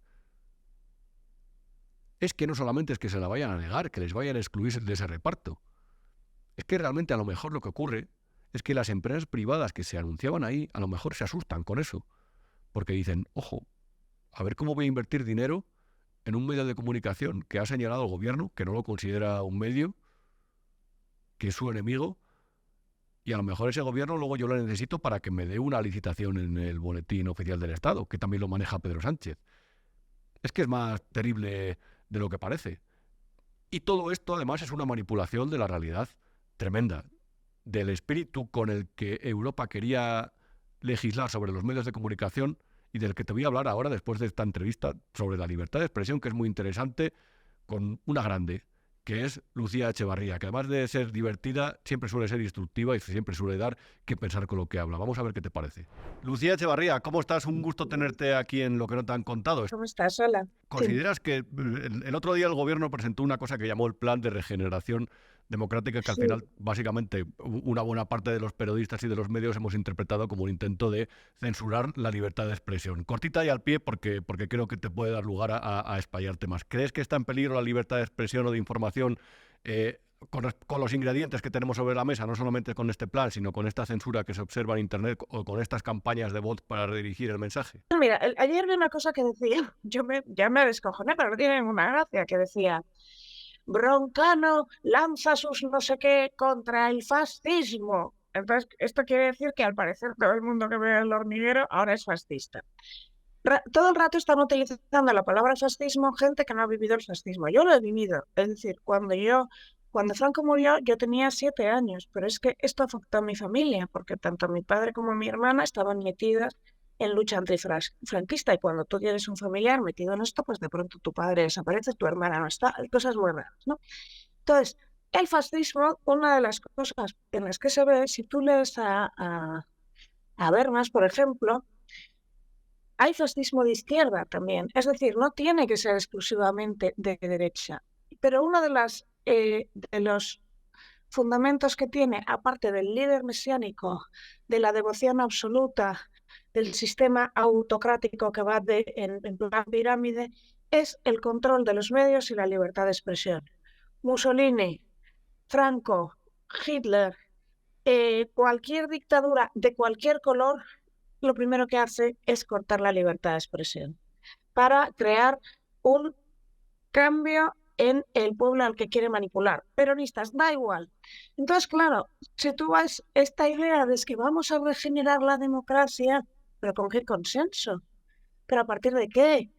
[SPEAKER 1] Es que no solamente es que se la vayan a negar, que les vayan a excluir de ese reparto. Es que realmente a lo mejor lo que ocurre es que las empresas privadas que se anunciaban ahí a lo mejor se asustan con eso, porque dicen, ojo, a ver cómo voy a invertir dinero en un medio de comunicación que ha señalado al gobierno, que no lo considera un medio, que es su enemigo, y a lo mejor ese gobierno luego yo lo necesito para que me dé una licitación en el Boletín Oficial del Estado, que también lo maneja Pedro Sánchez. Es que es más terrible de lo que parece. Y todo esto además es una manipulación de la realidad tremenda, del espíritu con el que Europa quería legislar sobre los medios de comunicación y del que te voy a hablar ahora después de esta entrevista sobre la libertad de expresión, que es muy interesante, con una grande, que es Lucía Echevarría, que además de ser divertida, siempre suele ser instructiva y siempre suele dar que pensar con lo que habla. Vamos a ver qué te parece. Lucía Echevarría, ¿cómo estás? Un gusto tenerte aquí en Lo que no te han contado.
[SPEAKER 9] ¿Cómo estás? Hola.
[SPEAKER 1] ¿Consideras que el otro día el gobierno presentó una cosa que llamó el Plan de Regeneración Democrática, que al final, básicamente, una buena parte de los periodistas y de los medios hemos interpretado como un intento de censurar la libertad de expresión? Cortita y al pie, porque creo que te puede dar lugar a espallarte más. ¿Crees que está en peligro la libertad de expresión o de información con los ingredientes que tenemos sobre la mesa, no solamente con este plan, sino con esta censura que se observa en Internet o con estas campañas de bot para redirigir el mensaje?
[SPEAKER 9] Mira, ayer vi una cosa que decía, ya me descojoné, pero no tiene ninguna gracia, que decía: Broncano lanza sus no sé qué contra el fascismo. Entonces, esto quiere decir que al parecer todo el mundo que ve El Hormiguero ahora es fascista. Todo el rato están utilizando la palabra fascismo gente que no ha vivido el fascismo. Yo lo he vivido. Es decir, cuando Franco murió, yo tenía 7 años, pero es que esto afectó a mi familia, porque tanto mi padre como mi hermana estaban metidas en lucha antifranquista, y cuando tú tienes un familiar metido en esto, pues de pronto tu padre desaparece, tu hermana no está, hay cosas muy raras, ¿no? Entonces, el fascismo, una de las cosas en las que se ve, si tú lees a Habermas, por ejemplo, hay fascismo de izquierda también, es decir, no tiene que ser exclusivamente de derecha, pero uno de los fundamentos que tiene, aparte del líder mesiánico, de la devoción absoluta, del sistema autocrático que va en plan pirámide, es el control de los medios y la libertad de expresión. Mussolini, Franco, Hitler, cualquier dictadura de cualquier color, lo primero que hace es cortar la libertad de expresión para crear un cambio en el pueblo al que quiere manipular. Peronistas, da igual. Entonces, claro, si tú vas esta idea de que vamos a regenerar la democracia, ¿pero con qué consenso? ¿Pero a partir de qué?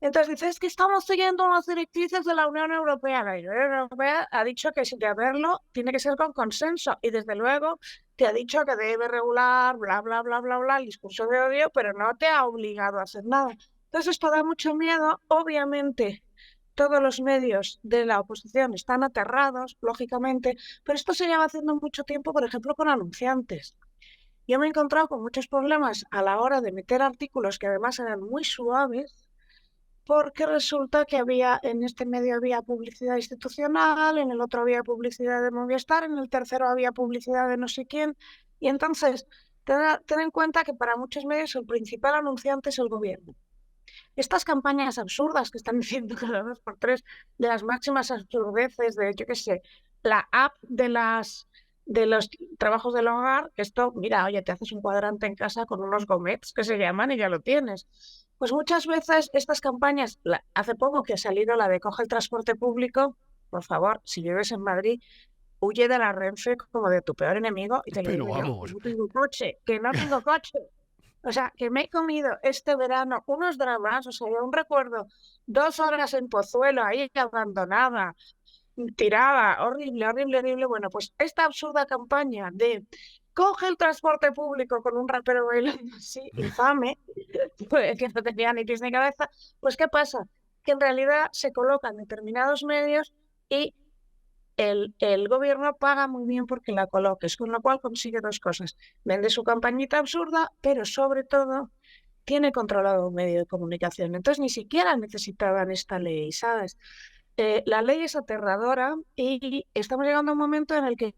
[SPEAKER 9] Entonces dices, es que estamos siguiendo las directrices de la Unión Europea. La Unión Europea ha dicho que si de haberlo, tiene que ser con consenso. Y desde luego te ha dicho que debe regular, bla, bla, bla, bla, bla, el discurso de odio, pero no te ha obligado a hacer nada. Entonces esto da mucho miedo. Obviamente, todos los medios de la oposición están aterrados, lógicamente, pero esto se lleva haciendo mucho tiempo, por ejemplo, con anunciantes. Yo me he encontrado con muchos problemas a la hora de meter artículos que además eran muy suaves, porque resulta que en este medio había publicidad institucional, en el otro había publicidad de Movistar, en el tercero había publicidad de no sé quién, y entonces ten en cuenta que para muchos medios el principal anunciante es el gobierno. Estas campañas absurdas que están diciendo cada 2 por 3 de las máximas absurdeces de, yo qué sé, la app de los trabajos del hogar, que esto, mira, oye, te haces un cuadrante en casa con unos gomets que se llaman y ya lo tienes. Pues muchas veces estas campañas, hace poco que ha salido la de coge el transporte público, por favor, si vives en Madrid, huye de la Renfe como de tu peor enemigo y te lo digo yo, que no tengo coche, que no tengo coche. O sea, que me he comido este verano unos dramas, o sea, yo aún recuerdo 2 horas en Pozuelo, ahí abandonada, tirada, horrible, horrible, horrible. Bueno, pues esta absurda campaña de coge el transporte público con un rapero bailando así, infame, pues, que no tenía ni pies ni cabeza, pues ¿qué pasa? Que en realidad se colocan determinados medios y el gobierno paga muy bien porque la coloques, con lo cual consigue 2 cosas. Vende su campañita absurda, pero sobre todo tiene controlado un medio de comunicación. Entonces ni siquiera necesitaban esta ley, ¿sabes? La ley es aterradora y estamos llegando a un momento en el que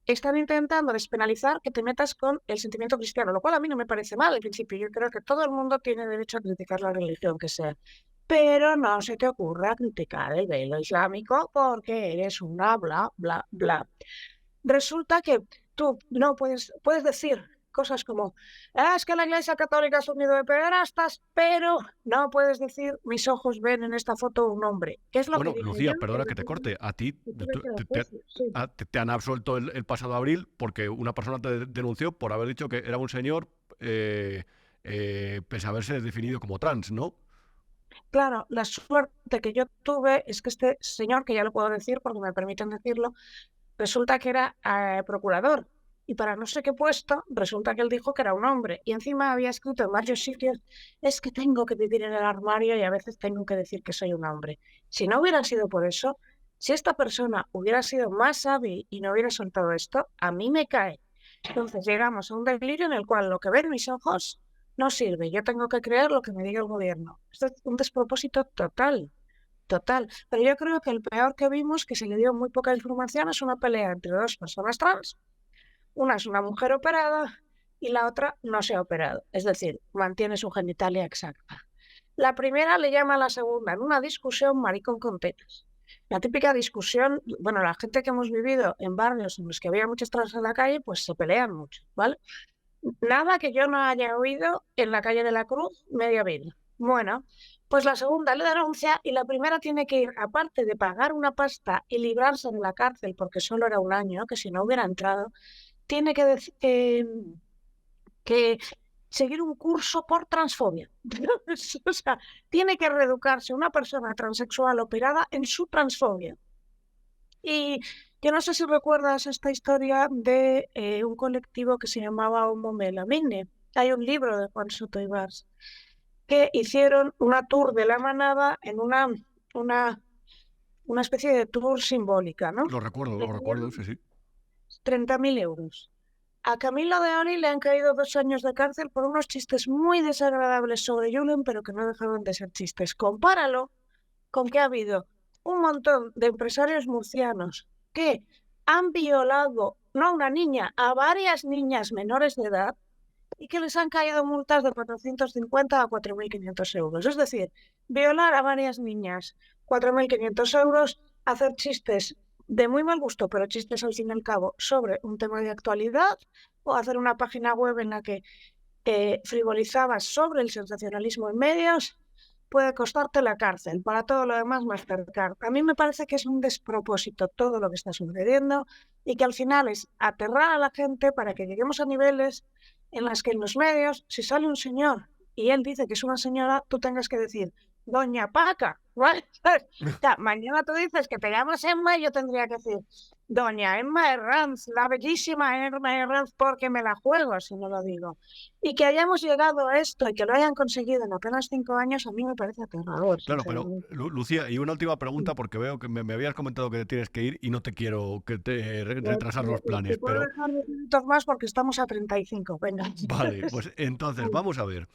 [SPEAKER 9] están intentando despenalizar que te metas con el sentimiento cristiano, lo cual a mí no me parece mal al principio. Yo creo que todo el mundo tiene derecho a criticar la religión que sea. Pero no se te ocurra criticar el velo islámico porque eres una bla, bla, bla. Resulta que tú no puedes decir cosas como, es que la Iglesia Católica es un nido de pederastas, pero no puedes decir, mis ojos ven en esta foto un hombre. ¿Qué es lo
[SPEAKER 1] Bueno,
[SPEAKER 9] que dije
[SPEAKER 1] Lucía,
[SPEAKER 9] yo?
[SPEAKER 1] perdona que te corte. A ti te han absuelto el pasado abril porque una persona te denunció por haber dicho que era un señor pese a haberse definido como trans, ¿no?
[SPEAKER 9] Claro, la suerte que yo tuve es que este señor, que ya lo puedo decir porque me permiten decirlo, resulta que era procurador. Y para no sé qué puesto, resulta que él dijo que era un hombre. Y encima había escrito en varios sitios, es que tengo que vivir en el armario y a veces tengo que decir que soy un hombre. Si no hubiera sido por eso, si esta persona hubiera sido más hábil y no hubiera soltado esto, a mí me cae. Entonces llegamos a un delirio en el cual lo que ven mis ojos no sirve. Yo tengo que creer lo que me diga el gobierno. Esto es un despropósito total. Total. Pero yo creo que el peor que vimos, que se le dio muy poca información, es una pelea entre dos personas trans. Una es una mujer operada y la otra no se ha operado. Es decir, mantiene su genitalia exacta. La primera le llama a la segunda en una discusión maricón con tetas. La típica discusión, bueno, la gente que hemos vivido en barrios en los que había muchas trans en la calle, pues se pelean mucho, ¿vale? Nada que yo no haya oído en la calle de la Cruz, media vida. Bueno, pues la segunda le denuncia y la primera tiene que ir, aparte de pagar una pasta y librarse de la cárcel porque solo era un año, que si no hubiera entrado, tiene que seguir un curso por transfobia. O sea, tiene que reeducarse una persona transexual operada en su transfobia. Y yo no sé si recuerdas esta historia de un colectivo que se llamaba Homo Melamine. Hay un libro de Juan Soto Ibars que hicieron una tour de la manada en una especie de tour simbólica, ¿no?
[SPEAKER 1] Lo recuerdo, sí.
[SPEAKER 9] 30.000 euros. A Camilo de Oli le han caído 2 años de cárcel por unos chistes muy desagradables sobre Julen, pero que no dejaron de ser chistes. Compáralo con que ha habido un montón de empresarios murcianos que han violado, no a una niña, a varias niñas menores de edad y que les han caído multas de 450 a 4.500 euros. Es decir, violar a varias niñas, 4.500 euros, hacer chistes de muy mal gusto, pero chistes al fin y al cabo sobre un tema de actualidad, o hacer una página web en la que frivolizabas sobre el sensacionalismo en medios, puede costarte la cárcel. Para todo lo demás, Mastercard. A mí me parece que es un despropósito todo lo que está sucediendo y que al final es aterrar a la gente para que lleguemos a niveles en los que en los medios, si sale un señor y él dice que es una señora, tú tengas que decir, Doña Paca, ¿vale? O sea, mañana tú dices que te llamas Emma y yo tendría que decir, Doña Emma Herranz, la bellísima Emma Herranz, porque me la juego si no lo digo. Y que hayamos llegado a esto y que lo hayan conseguido en apenas 5 años, a mí me parece aterrador.
[SPEAKER 1] Claro, pero Lucía, y una última pregunta, porque veo que me habías comentado que te tienes que ir y no te quiero retrasar los planes.
[SPEAKER 9] Puedo dejar 10 minutos más porque estamos a 35, venga.
[SPEAKER 1] Vale, pues entonces vamos a ver.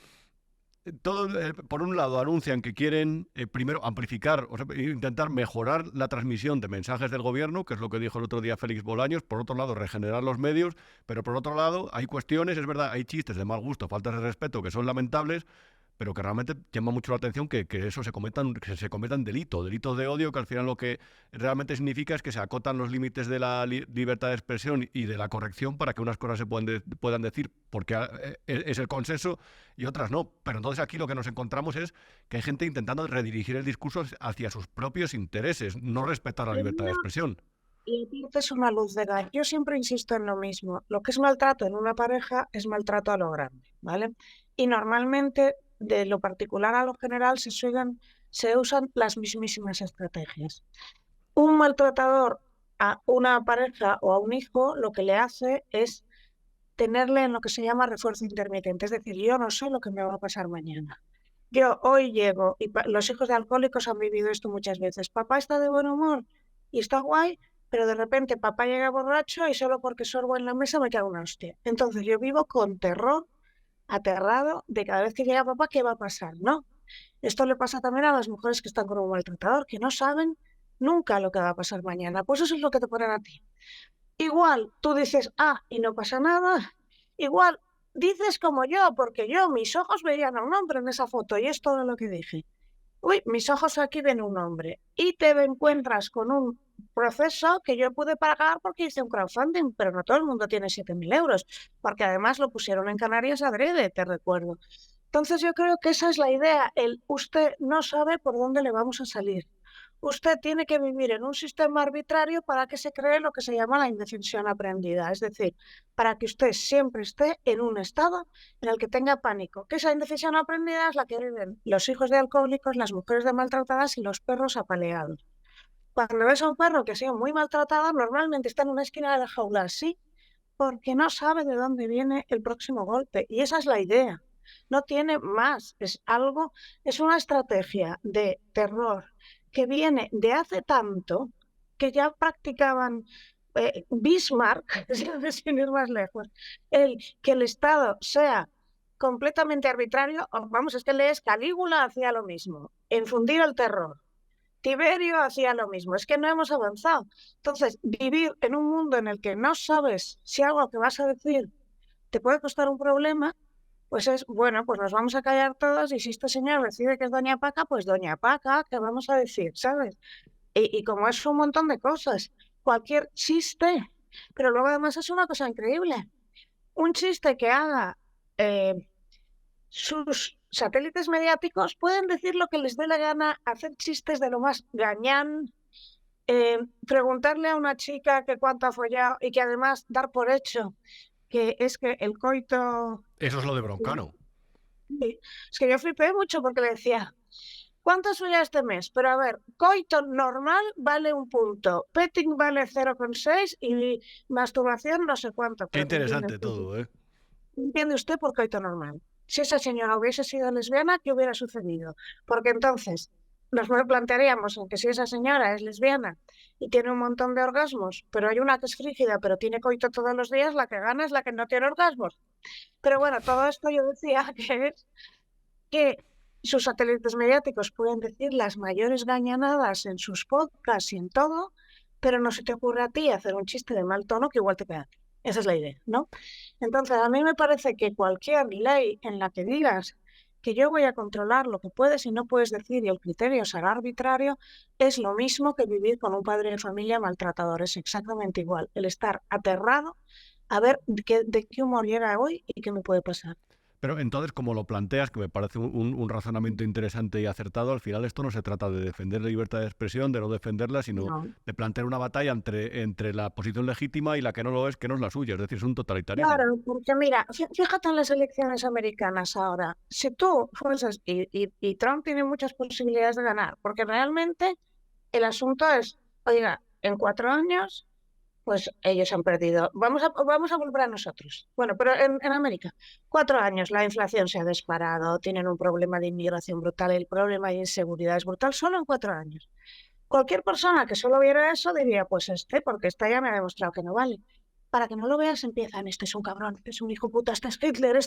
[SPEAKER 1] Por un lado, anuncian que quieren primero amplificar, o sea, intentar mejorar la transmisión de mensajes del gobierno, que es lo que dijo el otro día Félix Bolaños. Por otro lado, regenerar los medios, pero por otro lado, hay cuestiones, es verdad, hay chistes de mal gusto, faltas de respeto que son lamentables, pero que realmente llama mucho la atención que eso se cometan delitos de odio, que al final lo que realmente significa es que se acotan los límites de la libertad de expresión y de la corrección para que unas cosas se puedan decir porque es el consenso y otras no. Pero entonces aquí lo que nos encontramos es que hay gente intentando redirigir el discurso hacia sus propios intereses, no respetar la libertad de expresión.
[SPEAKER 9] Y es una luz de gas. Yo siempre insisto en lo mismo. Lo que es maltrato en una pareja es maltrato a lo grande, ¿vale? Y normalmente, de lo particular a lo general, se usan las mismísimas estrategias. Un maltratador a una pareja o a un hijo lo que le hace es tenerle en lo que se llama refuerzo intermitente. Es decir, yo no sé lo que me va a pasar mañana. Yo hoy llego, y los hijos de alcohólicos han vivido esto muchas veces. Papá está de buen humor y está guay, pero de repente papá llega borracho y solo porque sorbo en la mesa me cago una hostia. Entonces yo vivo con terror, aterrado de cada vez que llega papá qué va a pasar, ¿no? Esto le pasa también a las mujeres que están con un maltratador, que no saben nunca lo que va a pasar mañana. Pues eso es lo que te ponen a ti. Igual tú dices, y no pasa nada. Igual dices como yo, porque mis ojos veían a un hombre en esa foto y es todo lo que dije. Uy, mis ojos aquí ven un hombre. Y te encuentras con un proceso que yo pude pagar porque hice un crowdfunding, pero no todo el mundo tiene 7.000 euros, porque además lo pusieron en Canarias adrede, te recuerdo. Entonces yo creo que esa es la idea, usted no sabe por dónde le vamos a salir. Usted tiene que vivir en un sistema arbitrario para que se cree lo que se llama la indefensión aprendida, es decir, para que usted siempre esté en un estado en el que tenga pánico. Que esa indefensión aprendida es la que viven los hijos de alcohólicos, las mujeres de maltratadas y los perros apaleados. Cuando ves a un perro que ha sido muy maltratado, normalmente está en una esquina de la jaula así, porque no sabe de dónde viene el próximo golpe. Y esa es la idea. No tiene más. Es una estrategia de terror que viene de hace tanto que ya practicaban Bismarck, sin ir más lejos, que el Estado sea completamente arbitrario. Vamos, es que lees Calígula hacía lo mismo, infundir el terror. Tiberio hacía lo mismo, es que no hemos avanzado. Entonces, vivir en un mundo en el que no sabes si algo que vas a decir te puede costar un problema, pues es, bueno, pues nos vamos a callar todos y si este señor decide que es Doña Paca, pues Doña Paca, ¿qué vamos a decir? ¿Sabes? Y como es un montón de cosas, cualquier chiste, pero luego además es una cosa increíble. Un chiste que haga sus satélites mediáticos pueden decir lo que les dé la gana, hacer chistes de lo más gañán, preguntarle a una chica que cuánto ha follado y que además dar por hecho que es que el coito...
[SPEAKER 1] Eso es lo de Broncano.
[SPEAKER 9] Sí. Es que yo flipé mucho porque le decía, ¿cuánto has follado este mes? Pero a ver, coito normal vale 1 punto, petting vale 0,6 y masturbación no sé cuánto.
[SPEAKER 1] Qué interesante todo, ¿eh?
[SPEAKER 9] ¿Entiende usted por coito normal? Si esa señora hubiese sido lesbiana, ¿qué hubiera sucedido? Porque entonces nos plantearíamos en que si esa señora es lesbiana y tiene un montón de orgasmos, pero hay una que es frígida, pero tiene coito todos los días, la que gana es la que no tiene orgasmos. Pero bueno, todo esto yo decía que es que sus satélites mediáticos pueden decir las mayores gañanadas en sus podcasts y en todo, pero no se te ocurre a ti hacer un chiste de mal tono que igual te pega. Esa es la idea, ¿no? Entonces, a mí me parece que cualquier ley en la que digas que yo voy a controlar lo que puedes y no puedes decir y el criterio será arbitrario, es lo mismo que vivir con un padre de familia maltratador. Es exactamente igual. El estar aterrado a ver de qué humor llega hoy y qué me puede pasar.
[SPEAKER 1] Pero entonces, como lo planteas, que me parece un razonamiento interesante y acertado, al final esto no se trata de defender la libertad de expresión, de no defenderla, sino de plantear una batalla entre la posición legítima y la que no es la suya. Es decir, es un totalitarismo.
[SPEAKER 9] Claro, porque mira, fíjate en las elecciones americanas ahora. Si tú fuerzas, y Trump tiene muchas posibilidades de ganar, porque realmente el asunto es, oiga, en 4 años... pues ellos han perdido. Vamos a volver a nosotros. Bueno, pero en América, 4 años, la inflación se ha disparado, tienen un problema de inmigración brutal, el problema de inseguridad es brutal, solo en 4 años. Cualquier persona que solo viera eso diría, pues porque ya me ha demostrado que no vale. Para que no lo veas empiezan, este es un cabrón, este es un hijo puta, este es Hitler,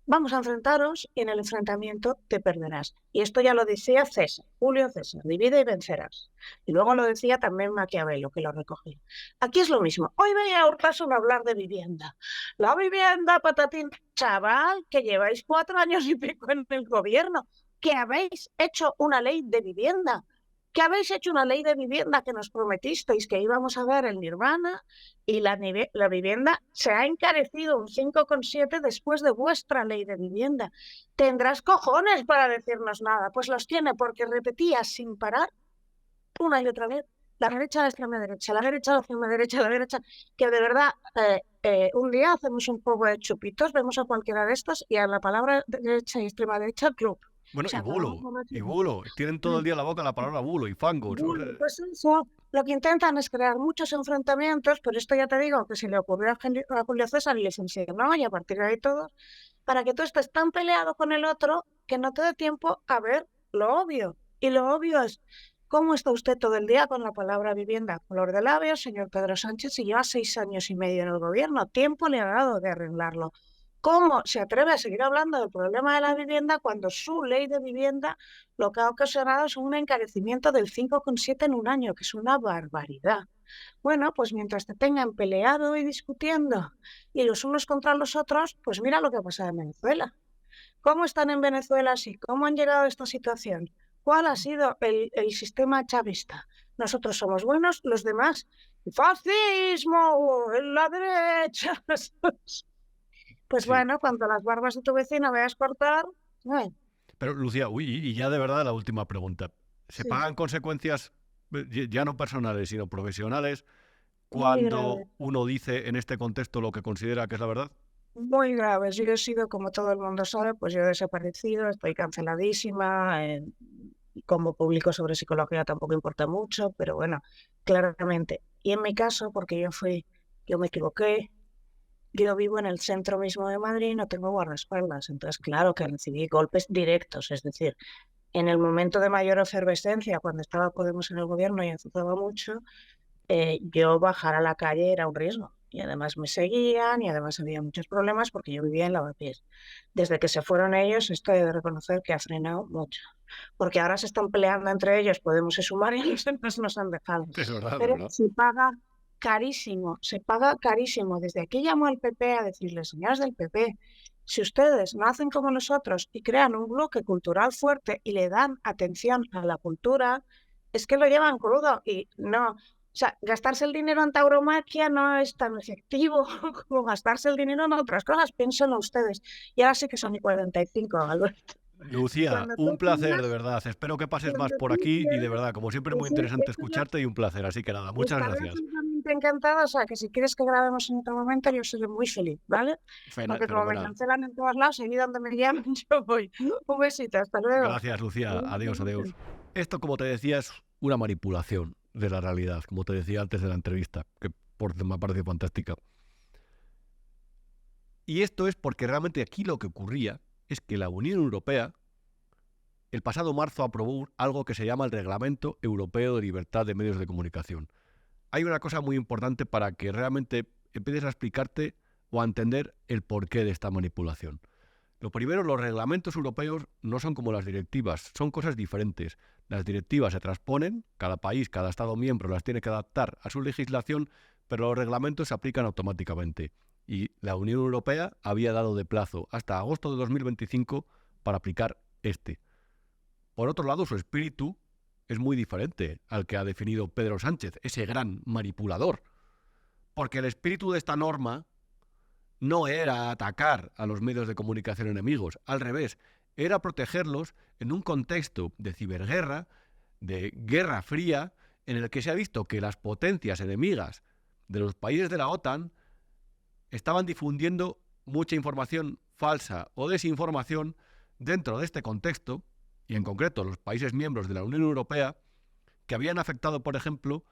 [SPEAKER 9] Vamos a enfrentaros y en el enfrentamiento te perderás. Y esto ya lo decía César, Julio César, divide y vencerás. Y luego lo decía también Maquiavelo, que lo recogí. Aquí es lo mismo. Hoy veía a Urtasun hablar de vivienda. La vivienda, patatín. Chaval, que lleváis 4 años y pico en el gobierno, que habéis hecho una ley de vivienda. Que habéis hecho una ley de vivienda que nos prometisteis que íbamos a ver el Nirvana y la vivienda se ha encarecido un 5,7 después de vuestra ley de vivienda. ¿Tendrás cojones para decirnos nada? Pues los tiene porque repetía sin parar una y otra vez la derecha, la extrema derecha, la derecha, la extrema derecha, la derecha, que de verdad un día hacemos un poco de chupitos, vemos a cualquiera de estos y a la palabra derecha y extrema derecha, club.
[SPEAKER 1] Bueno, y bulo. Tienen todo el día en la boca la palabra bulo y fangos.
[SPEAKER 9] Pues eso, lo que intentan es crear muchos enfrentamientos, pero esto ya te digo que se le ocurrió a Julio César y le funcionó, y a partir de ahí todos, para que tú estés tan peleado con el otro que no te dé tiempo a ver lo obvio. Y lo obvio es, ¿cómo está usted todo el día con la palabra vivienda? Color de labios, señor Pedro Sánchez, y lleva 6 años y medio en el gobierno. Tiempo le ha dado de arreglarlo. ¿Cómo se atreve a seguir hablando del problema de la vivienda cuando su ley de vivienda lo que ha ocasionado es un encarecimiento del 5,7 en un año, que es una barbaridad? Bueno, pues mientras te tengan peleado y discutiendo y los unos contra los otros, pues mira lo que ha pasado en Venezuela. ¿Cómo están en Venezuela así? ¿Cómo han llegado a esta situación? ¿Cuál ha sido el sistema chavista? Nosotros somos buenos, los demás, fascismo, la derecha. Pues
[SPEAKER 1] Sí.
[SPEAKER 9] bueno, cuando las barbas de tu vecino veas cortar,
[SPEAKER 1] Pero Lucía, y ya de verdad la última pregunta. ¿Se
[SPEAKER 9] sí,
[SPEAKER 1] pagan consecuencias ya no personales, sino profesionales
[SPEAKER 9] muy
[SPEAKER 1] cuando
[SPEAKER 9] grave.
[SPEAKER 1] uno dice en este contexto lo que considera que es la verdad?
[SPEAKER 9] Muy graves. Yo he sido, como todo el mundo sabe, pues yo he desaparecido, estoy canceladísima. Como público sobre psicología tampoco importa mucho, pero bueno, claramente. Y en mi caso, porque yo me equivoqué, yo vivo en el centro mismo de Madrid y no tengo guardaespaldas. Entonces, claro que recibí golpes directos, es decir, en el momento de mayor efervescencia, cuando estaba Podemos en el gobierno y azuzaba mucho, yo bajar a la calle era un riesgo. Y además me seguían y además había muchos problemas porque yo vivía en Lavapiés. Desde que se fueron ellos, esto he de reconocer que ha frenado mucho. Porque ahora se están peleando entre ellos, Podemos y Sumar, y los demás nos han dejado.
[SPEAKER 1] Es verdad,
[SPEAKER 9] Pero
[SPEAKER 1] ¿verdad?
[SPEAKER 9] se paga carísimo. Desde aquí llamo al PP a decirles, señores del PP, si ustedes no hacen como nosotros y crean un bloque cultural fuerte y le dan atención a la cultura, es que lo llevan crudo y no. O sea, gastarse el dinero en tauromaquia no es tan efectivo como gastarse el dinero en otras cosas. Piénsenlo ustedes. Y ahora sí que son y 45, Alberto.
[SPEAKER 1] Lucía,
[SPEAKER 9] Cuando
[SPEAKER 1] un
[SPEAKER 9] tú
[SPEAKER 1] placer, de
[SPEAKER 9] quieras,
[SPEAKER 1] verdad. Espero que pases más
[SPEAKER 9] cuando
[SPEAKER 1] por
[SPEAKER 9] tú
[SPEAKER 1] aquí y de
[SPEAKER 9] quieras,
[SPEAKER 1] verdad, como siempre, es muy
[SPEAKER 9] ese
[SPEAKER 1] interesante
[SPEAKER 9] es la
[SPEAKER 1] escucharte y un placer. Así que nada, muchas
[SPEAKER 9] estaré
[SPEAKER 1] gracias.
[SPEAKER 9] absolutamente encantada, o sea, que si quieres que grabemos en otro momento, yo seré muy feliz, ¿vale? Porque como me
[SPEAKER 1] Fenomenal.
[SPEAKER 9] cancelan en todos lados, allí donde me llamen, yo voy. Un besito, hasta luego.
[SPEAKER 1] Gracias, Lucía. Adiós, adiós. Esto, como te decía, es una manipulación de la realidad, como te decía antes de la entrevista, que me ha parecido fantástica. Y esto es porque realmente aquí lo que ocurría es que la Unión Europea, el pasado marzo, aprobó algo que se llama el Reglamento Europeo de Libertad de Medios de Comunicación. Hay una cosa muy importante para que realmente empieces a explicarte o a entender el porqué de esta manipulación. Lo primero, los reglamentos europeos no son como las directivas, son cosas diferentes. Las directivas se transponen, cada país, cada Estado miembro las tiene que adaptar a su legislación, pero los reglamentos se aplican automáticamente. Y la Unión Europea había dado de plazo hasta agosto de 2025 para aplicar este. Por otro lado, su espíritu es muy diferente al que ha definido Pedro Sánchez, ese gran manipulador. Porque el espíritu de esta norma no era atacar a los medios de comunicación enemigos, al revés, era protegerlos en un contexto de ciberguerra, de guerra fría, en el que se ha visto que las potencias enemigas de los países de la OTAN estaban difundiendo mucha información falsa o desinformación dentro de este contexto, y en concreto los países miembros de la Unión Europea, que habían afectado, por ejemplo,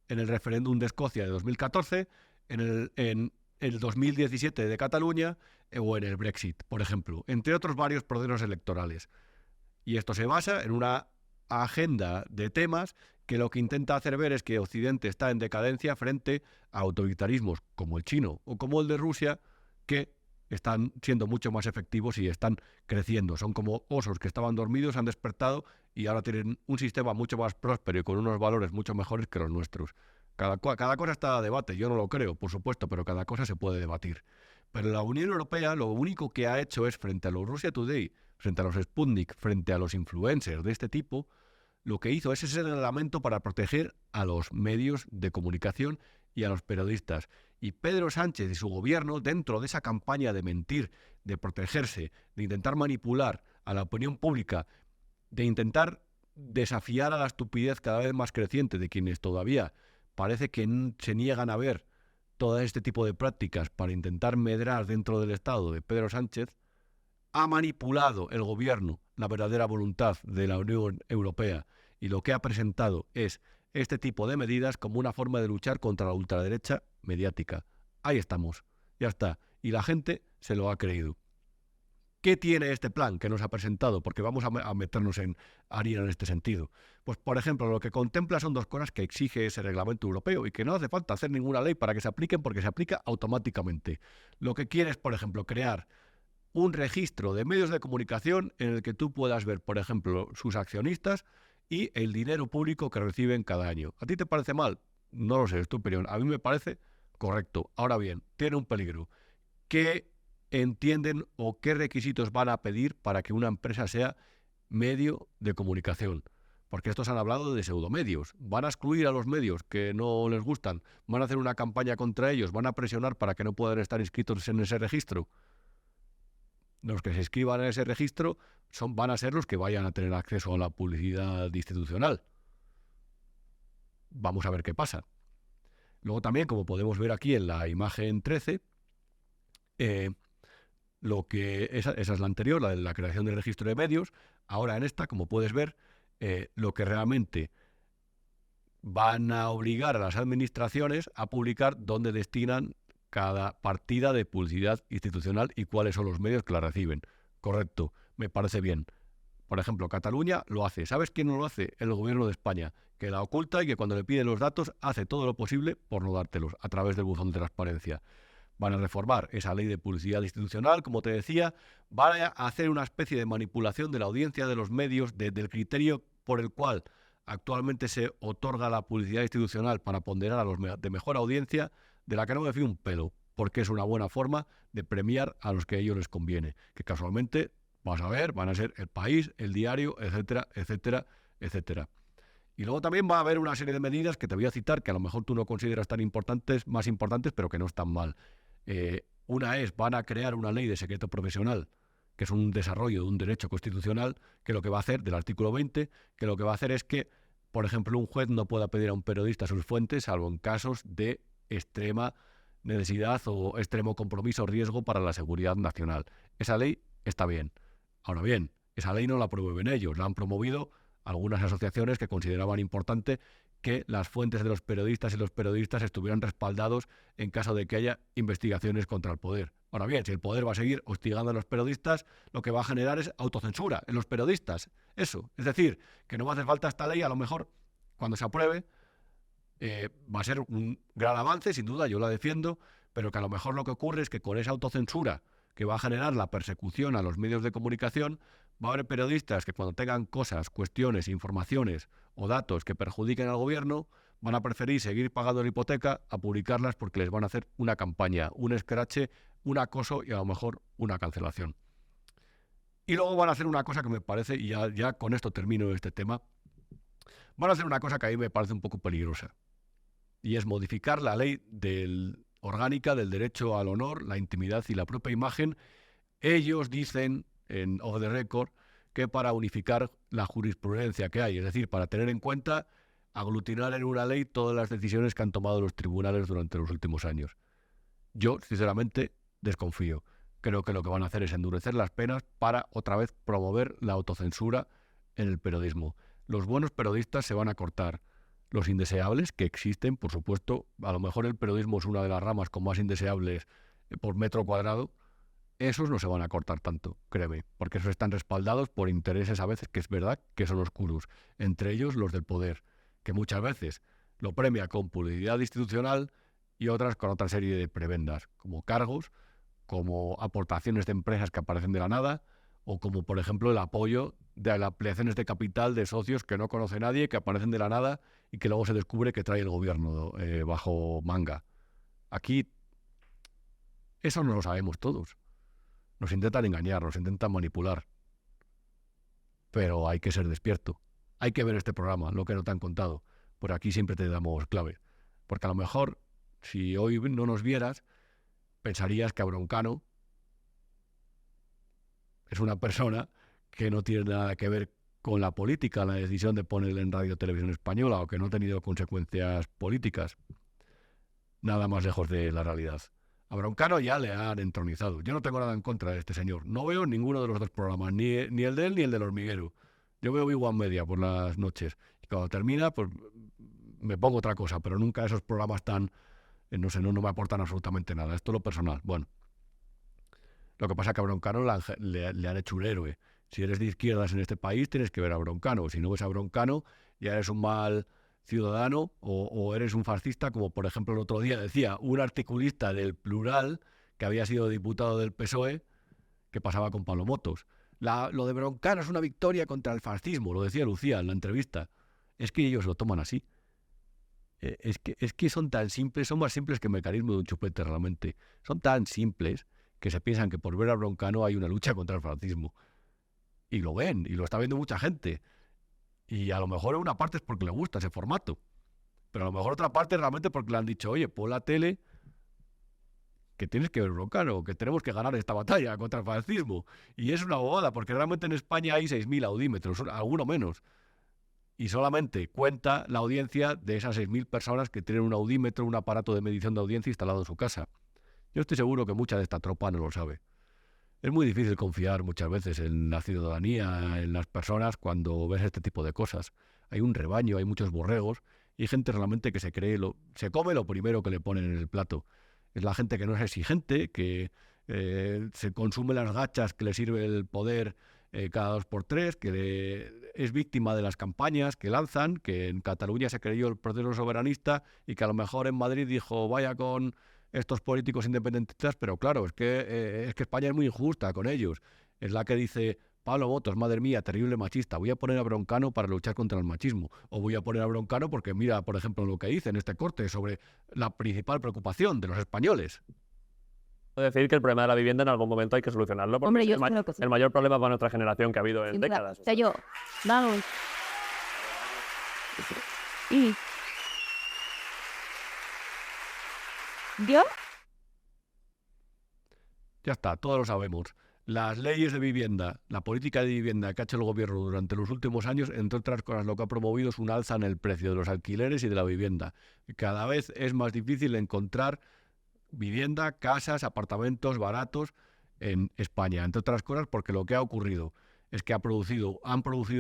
[SPEAKER 1] en el referéndum de Escocia de 2014, en el 2017 de Cataluña o en el Brexit, por ejemplo, entre otros varios procesos electorales. Y esto se basa en una agenda de temas que lo que intenta hacer ver es que Occidente está en decadencia frente a autoritarismos como el chino o como el de Rusia, que están siendo mucho más efectivos y están creciendo. Son como osos que estaban dormidos, han despertado y ahora tienen un sistema mucho más próspero y con unos valores mucho mejores que los nuestros. Cada cosa está a debate, yo no lo creo, por supuesto, pero cada cosa se puede debatir. Pero la Unión Europea lo único que ha hecho es, frente a los Russia Today, frente a los Sputnik, frente a los influencers de este tipo, lo que hizo es ese reglamento para proteger a los medios de comunicación y a los periodistas. Y Pedro Sánchez y su gobierno, dentro de esa campaña de mentir, de protegerse, de intentar manipular a la opinión pública, de intentar desafiar a la estupidez cada vez más creciente de quienes todavía parece que se niegan a ver todo este tipo de prácticas para intentar medrar dentro del Estado de Pedro Sánchez, ha manipulado el gobierno la verdadera voluntad de la Unión Europea y lo que ha presentado es este tipo de medidas como una forma de luchar contra la ultraderecha mediática. Ahí estamos, ya está. Y la gente se lo ha creído. ¿Qué tiene este plan que nos ha presentado? Porque vamos a meternos en harina en este sentido. Pues, por ejemplo, lo que contempla son dos cosas que exige ese reglamento europeo y que no hace falta hacer ninguna ley para que se apliquen porque se aplica automáticamente. Lo que quiere es, por ejemplo, crear un registro de medios de comunicación en el que tú puedas ver, por ejemplo, sus accionistas y el dinero público que reciben cada año. ¿A ti te parece mal? No lo sé, es tu opinión. A mí me parece correcto. Ahora bien, tiene un peligro. ¿Qué entienden o qué requisitos van a pedir para que una empresa sea medio de comunicación. Porque estos han hablado de pseudomedios. Van a excluir a los medios que no les gustan. Van a hacer una campaña contra ellos. Van a presionar para que no puedan estar inscritos en ese registro. Los que se inscriban en ese registro van a ser los que vayan a tener acceso a la publicidad institucional. Vamos a ver qué pasa. Luego también, como podemos ver aquí en la imagen 13, esa es la anterior, la de la creación del registro de medios. Ahora en esta, como puedes ver, lo que realmente van a obligar a las administraciones a publicar dónde destinan cada partida de publicidad institucional y cuáles son los medios que la reciben. Correcto, me parece bien. Por ejemplo, Cataluña lo hace. ¿Sabes quién no lo hace? El gobierno de España, que la oculta y que cuando le piden los datos hace todo lo posible por no dártelos a través del buzón de transparencia. Van a reformar esa ley de publicidad institucional, como te decía, van a hacer una especie de manipulación de la audiencia de los medios, del criterio por el cual actualmente se otorga la publicidad institucional para ponderar a los de mejor audiencia, de la que no me fío un pelo, porque es una buena forma de premiar a los que a ellos les conviene, que casualmente, vas a ver, van a ser El País, El Diario, etcétera, etcétera, etcétera. Y luego también va a haber una serie de medidas que te voy a citar, que a lo mejor tú no consideras tan importantes, más importantes, pero que no están mal. Una es, van a crear una ley de secreto profesional, que es un desarrollo de un derecho constitucional, que lo que va a hacer, del artículo 20, que lo que va a hacer es que, por ejemplo, un juez no pueda pedir a un periodista sus fuentes, salvo en casos de extrema necesidad o extremo compromiso o riesgo para la seguridad nacional. Esa ley está bien. Ahora bien, esa ley no la promueven ellos, la han promovido algunas asociaciones que consideraban importante que las fuentes de los periodistas y los periodistas estuvieran respaldados en caso de que haya investigaciones contra el poder. Ahora bien, si el poder va a seguir hostigando a los periodistas, lo que va a generar es autocensura en los periodistas. Eso, es decir, que no va a hacer falta esta ley, a lo mejor, cuando se apruebe, va a ser un gran avance, sin duda, yo la defiendo, pero que a lo mejor lo que ocurre es que con esa autocensura que va a generar la persecución a los medios de comunicación, va a haber periodistas que cuando tengan cosas, cuestiones, informaciones o datos que perjudiquen al gobierno, van a preferir seguir pagando la hipoteca a publicarlas porque les van a hacer una campaña, un escrache, un acoso y a lo mejor una cancelación. Y luego van a hacer una cosa que me parece, y ya con esto termino este tema, van a hacer una cosa que a mí me parece un poco peligrosa, y es modificar la ley orgánica del derecho al honor, la intimidad y la propia imagen. Ellos dicen en Off the Record que para unificar la jurisprudencia que hay, es decir, para tener en cuenta, aglutinar en una ley todas las decisiones que han tomado los tribunales durante los últimos años. Yo, sinceramente, desconfío. Creo que lo que van a hacer es endurecer las penas para, otra vez, promover la autocensura en el periodismo. Los buenos periodistas se van a cortar. Los indeseables, que existen, por supuesto, a lo mejor el periodismo es una de las ramas con más indeseables por metro cuadrado, esos no se van a cortar tanto, créeme, porque esos están respaldados por intereses a veces que es verdad que son oscuros, entre ellos los del poder, que muchas veces lo premia con publicidad institucional y otras con otra serie de prebendas, como cargos, como aportaciones de empresas que aparecen de la nada, o como, por ejemplo, el apoyo de las ampliaciones de capital de socios que no conoce nadie, que aparecen de la nada y que luego se descubre que trae el gobierno bajo manga. Aquí eso no lo sabemos todos. Nos intentan engañar, nos intentan manipular. Pero hay que ser despierto. Hay que ver este programa, lo que no te han contado. Por aquí siempre te damos clave. Porque a lo mejor, si hoy no nos vieras, pensarías que Broncano es una persona que no tiene nada que ver con la política, la decisión de ponerle en Radio Televisión Española, o que no ha tenido consecuencias políticas. Nada más lejos de la realidad. A Broncano ya le han entronizado. Yo no tengo nada en contra de este señor. No veo ninguno de los dos programas, ni el de él ni el del Hormiguero. Yo veo Big One Media por las noches. Y cuando termina, pues me pongo otra cosa, pero nunca esos programas tan, no sé, no me aportan absolutamente nada. Esto es lo personal. Bueno. Lo que pasa es que a Broncano le han hecho un héroe. Si eres de izquierdas en este país, tienes que ver a Broncano. Si no ves a Broncano, ya eres un mal ciudadano o eres un fascista, como por ejemplo el otro día decía un articulista del Plural, que había sido diputado del PSOE, que pasaba con Pablo Motos. Lo de Broncano es una victoria contra el fascismo, lo decía Lucía en la entrevista. Es que ellos lo toman así. Es que son tan simples, son más simples que el mecanismo de un chupete realmente. Son tan simples que se piensan que por ver a Broncano hay una lucha contra el fascismo. y lo ven, y lo está viendo mucha gente. Y a lo mejor una parte es porque le gusta ese formato, pero a lo mejor otra parte es realmente porque le han dicho, oye, pon la tele, que tienes que ver Broncano, que tenemos que ganar esta batalla contra el fascismo. Y es una bobada, porque realmente en España hay 6.000 audímetros, alguno menos. Y solamente cuenta la audiencia de esas 6.000 personas que tienen un audímetro, un aparato de medición de audiencia instalado en su casa. Yo estoy seguro que mucha de esta tropa no lo sabe. Es muy difícil confiar muchas veces en la ciudadanía, en las personas, cuando ves este tipo de cosas. Hay un rebaño, hay muchos borregos, y hay gente realmente que se come lo primero que le ponen en el plato. Es la gente que no es exigente, que se consume las gachas que le sirve el poder cada 2x3, que es víctima de las campañas que lanzan, que en Cataluña se creyó el proceso soberanista y que a lo mejor en Madrid dijo vaya con estos políticos independentistas, pero claro, es que España es muy injusta con ellos. Es la que dice, Pablo Motos, madre mía, terrible machista, voy a poner a Broncano para luchar contra el machismo. O voy a poner a Broncano porque mira, por ejemplo, lo que dice en este corte sobre la principal preocupación de los españoles.
[SPEAKER 10] Puedo decir que el problema de la vivienda en algún momento hay que solucionarlo, porque
[SPEAKER 11] Hombre, yo
[SPEAKER 10] es
[SPEAKER 11] creo que sí.
[SPEAKER 10] el mayor problema para nuestra generación que ha habido en
[SPEAKER 11] Sin duda.
[SPEAKER 10] décadas.
[SPEAKER 11] O sea, vamos. Y yo,
[SPEAKER 1] Ya está, todos lo sabemos. Las leyes de vivienda, la política de vivienda que ha hecho el gobierno durante los últimos años, entre otras cosas, lo que ha promovido es un alza en el precio de los alquileres y de la vivienda. Cada vez es más difícil encontrar vivienda, casas, apartamentos baratos en España, entre otras cosas porque lo que ha ocurrido es que han producido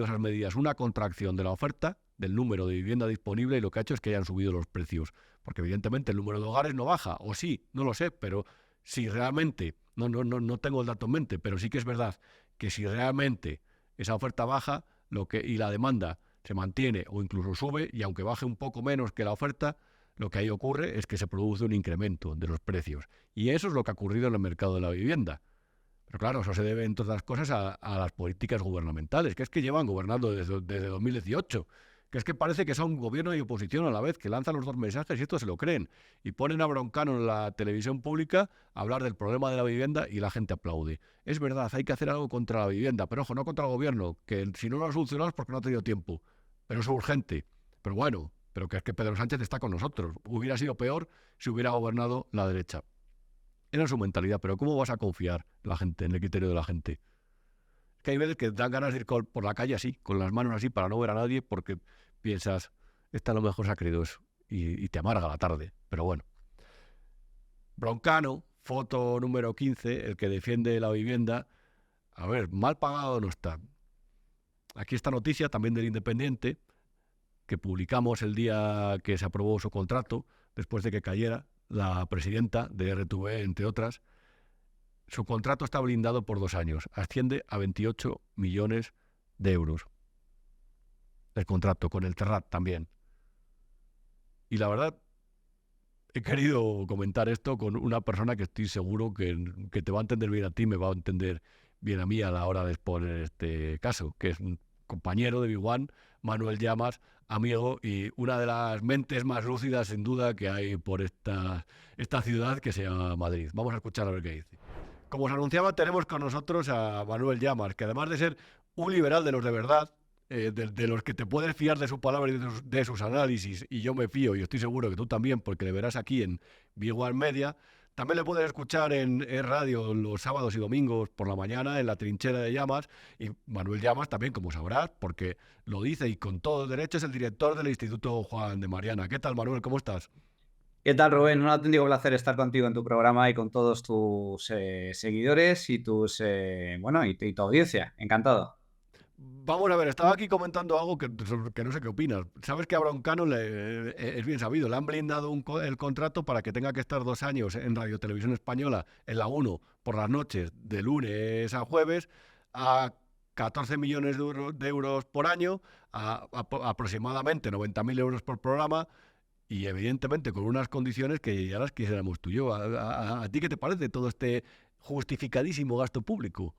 [SPEAKER 1] esas medidas una contracción de la oferta, del número de vivienda disponible, y lo que ha hecho es que hayan subido los precios, porque evidentemente el número de hogares no baja, o sí, no lo sé, pero si realmente, no tengo el dato en mente, pero sí que es verdad que si realmente esa oferta baja y la demanda se mantiene o incluso sube, y aunque baje un poco menos que la oferta, lo que ahí ocurre es que se produce un incremento de los precios. Y eso es lo que ha ocurrido en el mercado de la vivienda. Pero claro, eso se debe, entre otras cosas, a las políticas gubernamentales, que es que llevan gobernando desde 2018. Que es que parece que son gobierno y oposición a la vez, que lanzan los dos mensajes y esto se lo creen. Y ponen a Broncano en la televisión pública a hablar del problema de la vivienda y la gente aplaude. Es verdad, hay que hacer algo contra la vivienda, pero ojo, no contra el gobierno, que si no lo ha solucionado es porque no ha tenido tiempo. Pero es urgente. Pero bueno, pero que es que Pedro Sánchez está con nosotros. Hubiera sido peor si hubiera gobernado la derecha. Era su mentalidad, pero ¿cómo vas a confiar la gente, en el criterio de la gente? Es que hay veces que dan ganas de ir por la calle así, con las manos así, para no ver a nadie, porque piensas, esta a lo mejor se ha creído eso, y te amarga la tarde. Pero bueno. Broncano, foto número 15, el que defiende la vivienda. A ver, mal pagado no está. Aquí esta noticia, también del Independiente, que publicamos el día que se aprobó su contrato, después de que cayera la presidenta de RTV, entre otras. Su contrato está blindado por 2 años, asciende a 28 millones de euros. El contrato, con el Terrat también. Y la verdad, he querido comentar esto con una persona que estoy seguro que te va a entender bien a ti, me va a entender bien a mí a la hora de exponer este caso, que es un compañero de Big One, Manuel Llamas, amigo y una de las mentes más lúcidas sin duda que hay por esta ciudad que se llama Madrid. Vamos a escuchar a ver qué dice. Como os anunciaba, tenemos con nosotros a Manuel Llamas, que además de ser un liberal de los de verdad, de los que te puedes fiar de su palabra y de sus análisis, y yo me fío, y estoy seguro que tú también, porque le verás aquí en Big One Media. También le puedes escuchar en radio los sábados y domingos por la mañana en La Trinchera de Llamas. Y Manuel Llamas también, como sabrás, porque lo dice y con todo derecho, es el director del Instituto Juan de Mariana. ¿Qué tal, Manuel? ¿Cómo estás?
[SPEAKER 12] ¿Qué tal, Rubén? Un auténtico placer estar contigo en tu programa y con todos tus seguidores y y tu audiencia. Encantado.
[SPEAKER 1] Vamos a ver, estaba aquí comentando algo que no sé qué opinas. Sabes que a Broncano es bien sabido, le han blindado el contrato para que tenga que estar 2 años en Radio Televisión Española, en la 1, por las noches, de lunes a jueves, a 14 millones de euros por año, a aproximadamente 90.000 euros por programa, y evidentemente con unas condiciones que ya las quisiéramos tú y yo. ¿A ti qué te parece todo este justificadísimo gasto público?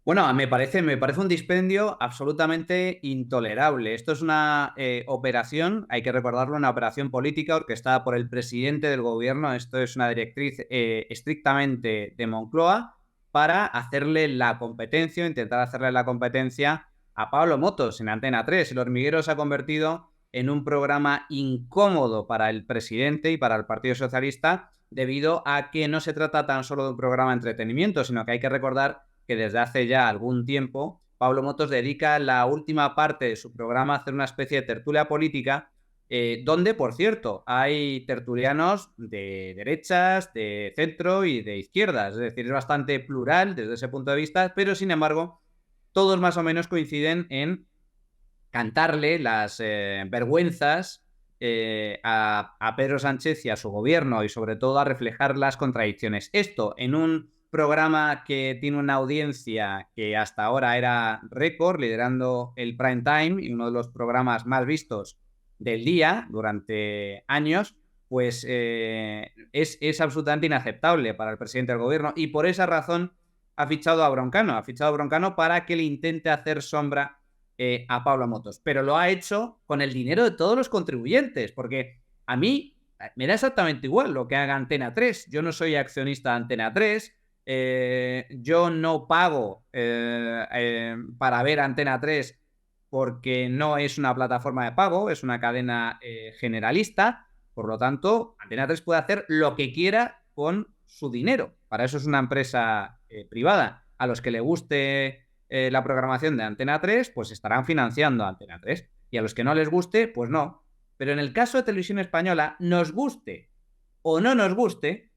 [SPEAKER 12] Bueno, me parece un dispendio absolutamente intolerable. Esto es una operación, hay que recordarlo, una operación política orquestada por el presidente del gobierno. Esto es una directriz estrictamente de Moncloa para hacerle la competencia, intentar hacerle la competencia a Pablo Motos en Antena 3. El Hormiguero se ha convertido en un programa incómodo para el presidente y para el Partido Socialista, debido a que no se trata tan solo de un programa de entretenimiento, sino que hay que recordar que desde hace ya algún tiempo Pablo Motos dedica la última parte de su programa a hacer una especie de tertulia política, donde, por cierto, hay tertulianos de derechas, de centro y de izquierdas. Es decir, es bastante plural desde ese punto de vista, pero sin embargo, todos más o menos coinciden en cantarle las vergüenzas a Pedro Sánchez y a su gobierno, y sobre todo a reflejar las contradicciones. Esto en un programa que tiene una audiencia que hasta ahora era récord, liderando el prime time y uno de los programas más vistos del día durante años, pues es absolutamente inaceptable para el presidente del gobierno, y por esa razón ha fichado a Broncano para que le intente hacer sombra a Pablo Motos, pero lo ha hecho con el dinero de todos los contribuyentes, porque a mí me da exactamente igual lo que haga Antena 3. Yo no soy accionista de Antena 3, yo no pago para ver Antena 3 porque no es una plataforma de pago, es una cadena generalista. Por lo tanto, Antena 3 puede hacer lo que quiera con su dinero. Para eso es una empresa privada. A los que le guste la programación de Antena 3, pues estarán financiando a Antena 3. Y a los que no les guste, pues no. Pero en el caso de Televisión Española, nos guste o no nos guste,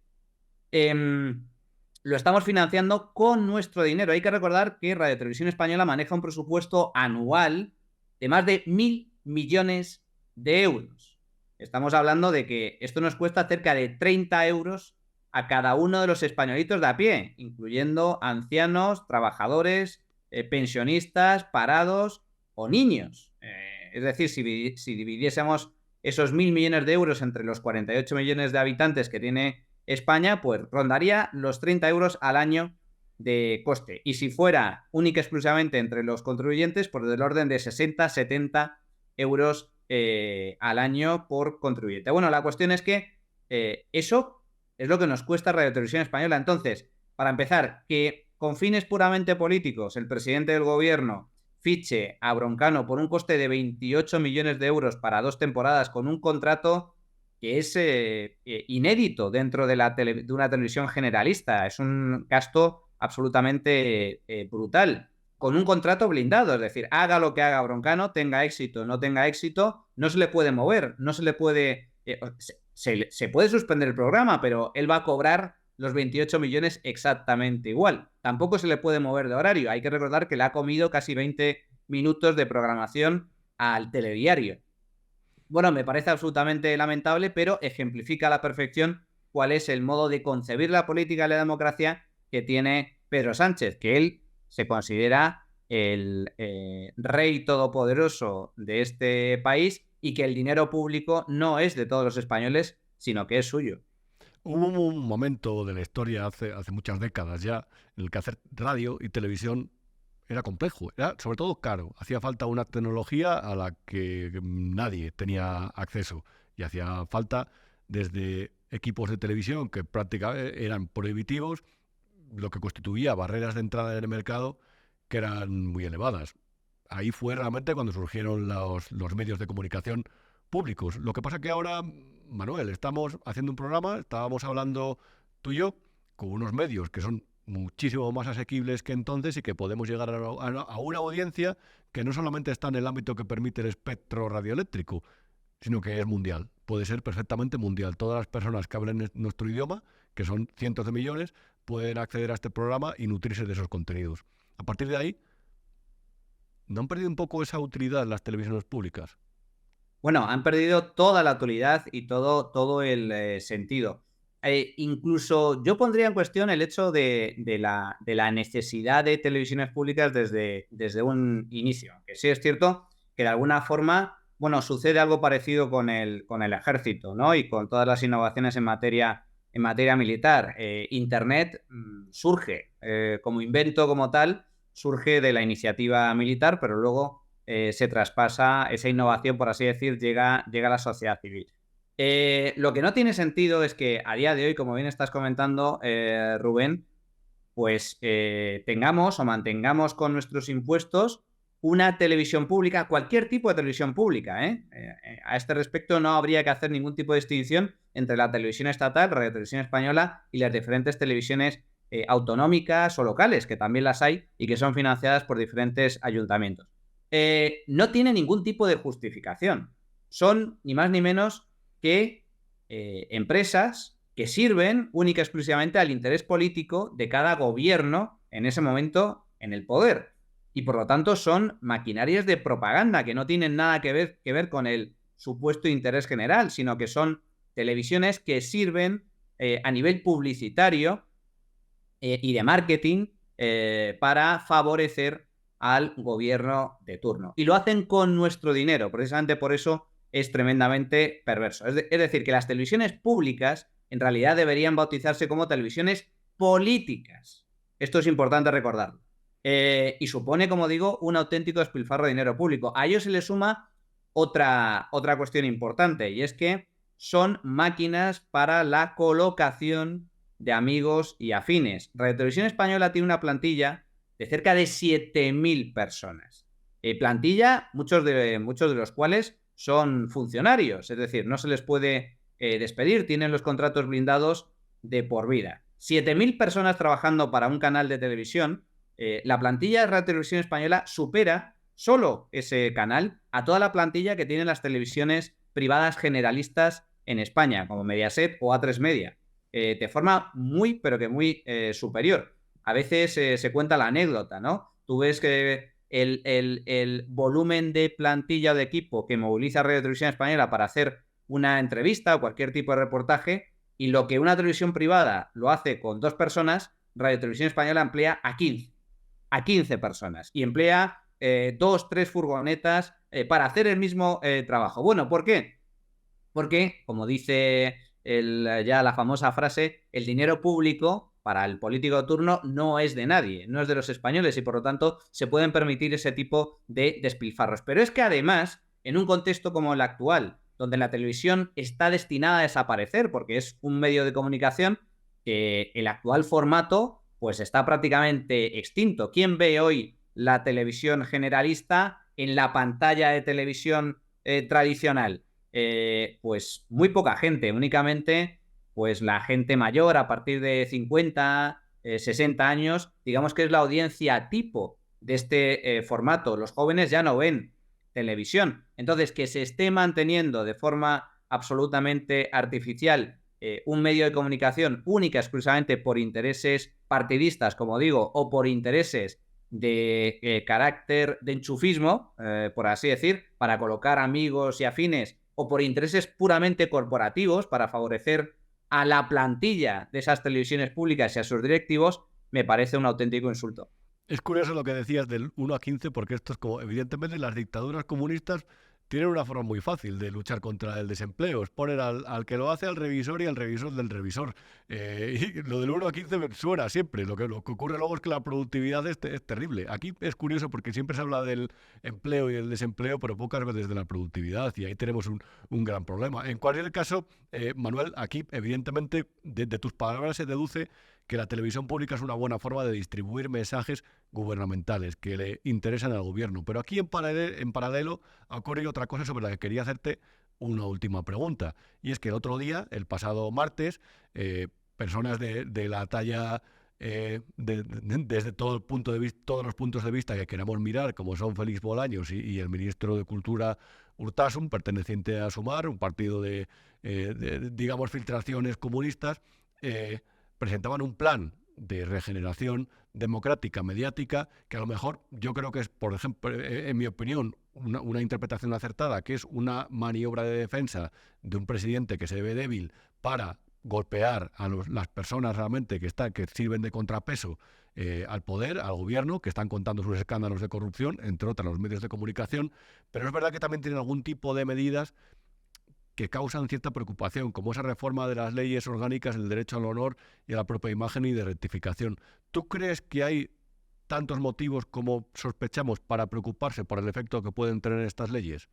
[SPEAKER 12] lo estamos financiando con nuestro dinero. Hay que recordar que Radio Televisión Española maneja un presupuesto anual de más de 1.000 millones de euros. Estamos hablando de que esto nos cuesta cerca de 30 euros a cada uno de los españolitos de a pie, incluyendo ancianos, trabajadores, pensionistas, parados o niños. Es decir, si dividiésemos esos 1.000 millones de euros entre los 48 millones de habitantes que tiene España, pues rondaría los 30 euros al año de coste. Y si fuera única y exclusivamente entre los contribuyentes, pues del orden de 60-70 euros al año por contribuyente. Bueno, la cuestión es que eso es lo que nos cuesta Radio Televisión Española. Entonces, para empezar, que con fines puramente políticos el presidente del gobierno fiche a Broncano por un coste de 28 millones de euros para 2 temporadas, con un contrato que es inédito dentro de una televisión generalista. Es un gasto absolutamente brutal, con un contrato blindado. Es decir, haga lo que haga Broncano, tenga éxito o no tenga éxito, no se le puede mover, no se le puede... se puede suspender el programa, pero él va a cobrar los 28 millones exactamente igual. Tampoco se le puede mover de horario. Hay que recordar que le ha comido casi 20 minutos de programación al telediario. Bueno, me parece absolutamente lamentable, pero ejemplifica a la perfección cuál es el modo de concebir la política y la democracia que tiene Pedro Sánchez, que él se considera el rey todopoderoso de este país y que el dinero público no es de todos los españoles, sino que es suyo.
[SPEAKER 1] Hubo un momento de la historia hace muchas décadas ya en el que hacer radio y televisión era complejo, era sobre todo caro. Hacía falta una tecnología a la que nadie tenía acceso y hacía falta desde equipos de televisión que prácticamente eran prohibitivos, lo que constituía barreras de entrada en el mercado que eran muy elevadas. Ahí fue realmente cuando surgieron los medios de comunicación públicos. Lo que pasa que ahora, Manuel, estamos haciendo un programa, estábamos hablando tú y yo, con unos medios que son muchísimo más asequibles que entonces y que podemos llegar a una audiencia que no solamente está en el ámbito que permite el espectro radioeléctrico, sino que es mundial. Puede ser perfectamente mundial. Todas las personas que hablen nuestro idioma, que son cientos de millones, pueden acceder a este programa y nutrirse de esos contenidos. A partir de ahí, ¿no han perdido un poco esa utilidad las televisiones públicas?
[SPEAKER 12] Bueno, han perdido toda la utilidad y todo el sentido. Incluso yo pondría en cuestión el hecho de la necesidad de televisiones públicas desde un inicio. Que sí es cierto que de alguna forma, bueno, sucede algo parecido con el ejército, ¿no? Y con todas las innovaciones en materia militar. Internet surge como invento como tal, surge de la iniciativa militar, pero luego se traspasa esa innovación, por así decir, llega a la sociedad civil. Lo que no tiene sentido es que a día de hoy, como bien estás comentando, Rubén, pues tengamos o mantengamos con nuestros impuestos una televisión pública, cualquier tipo de televisión pública. A este respecto no habría que hacer ningún tipo de distinción entre la televisión estatal, Radio Televisión Española y las diferentes televisiones autonómicas o locales, que también las hay y que son financiadas por diferentes ayuntamientos. No tiene ningún tipo de justificación. Son ni más ni menos que empresas que sirven única y exclusivamente al interés político de cada gobierno en ese momento en el poder. Y por lo tanto son maquinarias de propaganda que no tienen nada que ver con el supuesto interés general, sino que son televisiones que sirven a nivel publicitario y de marketing para favorecer al gobierno de turno. Y lo hacen con nuestro dinero, precisamente por eso es tremendamente perverso. Es decir, que las televisiones públicas en realidad deberían bautizarse como televisiones políticas. Esto es importante recordarlo. Y supone, como digo, un auténtico despilfarro de dinero público. A ello se le suma otra cuestión importante, y es que son máquinas para la colocación de amigos y afines. Radio Televisión Española tiene una plantilla de cerca de 7.000 personas. Plantilla, muchos de los cuales son funcionarios, es decir, no se les puede despedir, tienen los contratos blindados de por vida. 7.000 personas trabajando para un canal de televisión. La plantilla de Radio Televisión Española supera solo ese canal a toda la plantilla que tienen las televisiones privadas generalistas en España, como Mediaset o A3 Media, de forma muy, pero que muy superior. A veces se cuenta la anécdota, ¿no? Tú ves que el volumen de plantilla o de equipo que moviliza Radio Televisión Española para hacer una entrevista o cualquier tipo de reportaje, y lo que una televisión privada lo hace con 2 personas, Radio Televisión Española emplea a 15 personas y emplea 2, 3 furgonetas para hacer el mismo trabajo. Bueno, ¿por qué? Porque, como dice ya la famosa frase, el dinero público para el político de turno no es de nadie, no es de los españoles, y por lo tanto se pueden permitir ese tipo de despilfarros. Pero es que además, en un contexto como el actual, donde la televisión está destinada a desaparecer porque es un medio de comunicación que el actual formato pues está prácticamente extinto. ¿Quién ve hoy la televisión generalista en la pantalla de televisión tradicional? Pues muy poca gente, únicamente pues la gente mayor a partir de 50, 60 años, digamos que es la audiencia tipo de este formato. Los jóvenes ya no ven televisión. Entonces, que se esté manteniendo de forma absolutamente artificial un medio de comunicación única exclusivamente por intereses partidistas, como digo, o por intereses de carácter de enchufismo, por así decir, para colocar amigos y afines, o por intereses puramente corporativos para favorecer a la plantilla de esas televisiones públicas y a sus directivos, me parece un auténtico insulto.
[SPEAKER 1] Es curioso lo que decías del 1 a 15, porque esto es como, evidentemente, las dictaduras comunistas tienen una forma muy fácil de luchar contra el desempleo. Es poner al que lo hace al revisor y al revisor del revisor. Y lo del 1 a 15 me suena siempre. Lo que ocurre luego es que la productividad es terrible. Aquí es curioso porque siempre se habla del empleo y del desempleo, pero pocas veces de la productividad. Y ahí tenemos un gran problema. En cualquier caso, Manuel, aquí evidentemente de tus palabras se deduce que la televisión pública es una buena forma de distribuir mensajes gubernamentales que le interesan al gobierno. Pero aquí en paralelo ha ocurrido otra cosa sobre la que quería hacerte una última pregunta. Y es que el otro día, el pasado martes, personas de la talla desde todos los puntos de vista que queramos mirar, como son Félix Bolaños y el ministro de Cultura Urtasun, perteneciente a Sumar, un partido de digamos, filtraciones comunistas, presentaban un plan de regeneración democrática, mediática, que a lo mejor yo creo que es, por ejemplo, en mi opinión, una interpretación acertada, que es una maniobra de defensa de un presidente que se ve débil para golpear a las personas realmente que sirven de contrapeso al poder, al gobierno, que están contando sus escándalos de corrupción, entre otras los medios de comunicación, pero es verdad que también tienen algún tipo de medidas que causan cierta preocupación, como esa reforma de las leyes orgánicas, el derecho al honor y a la propia imagen y de rectificación. ¿Tú crees que hay tantos motivos como sospechamos para preocuparse por el efecto que pueden tener estas leyes?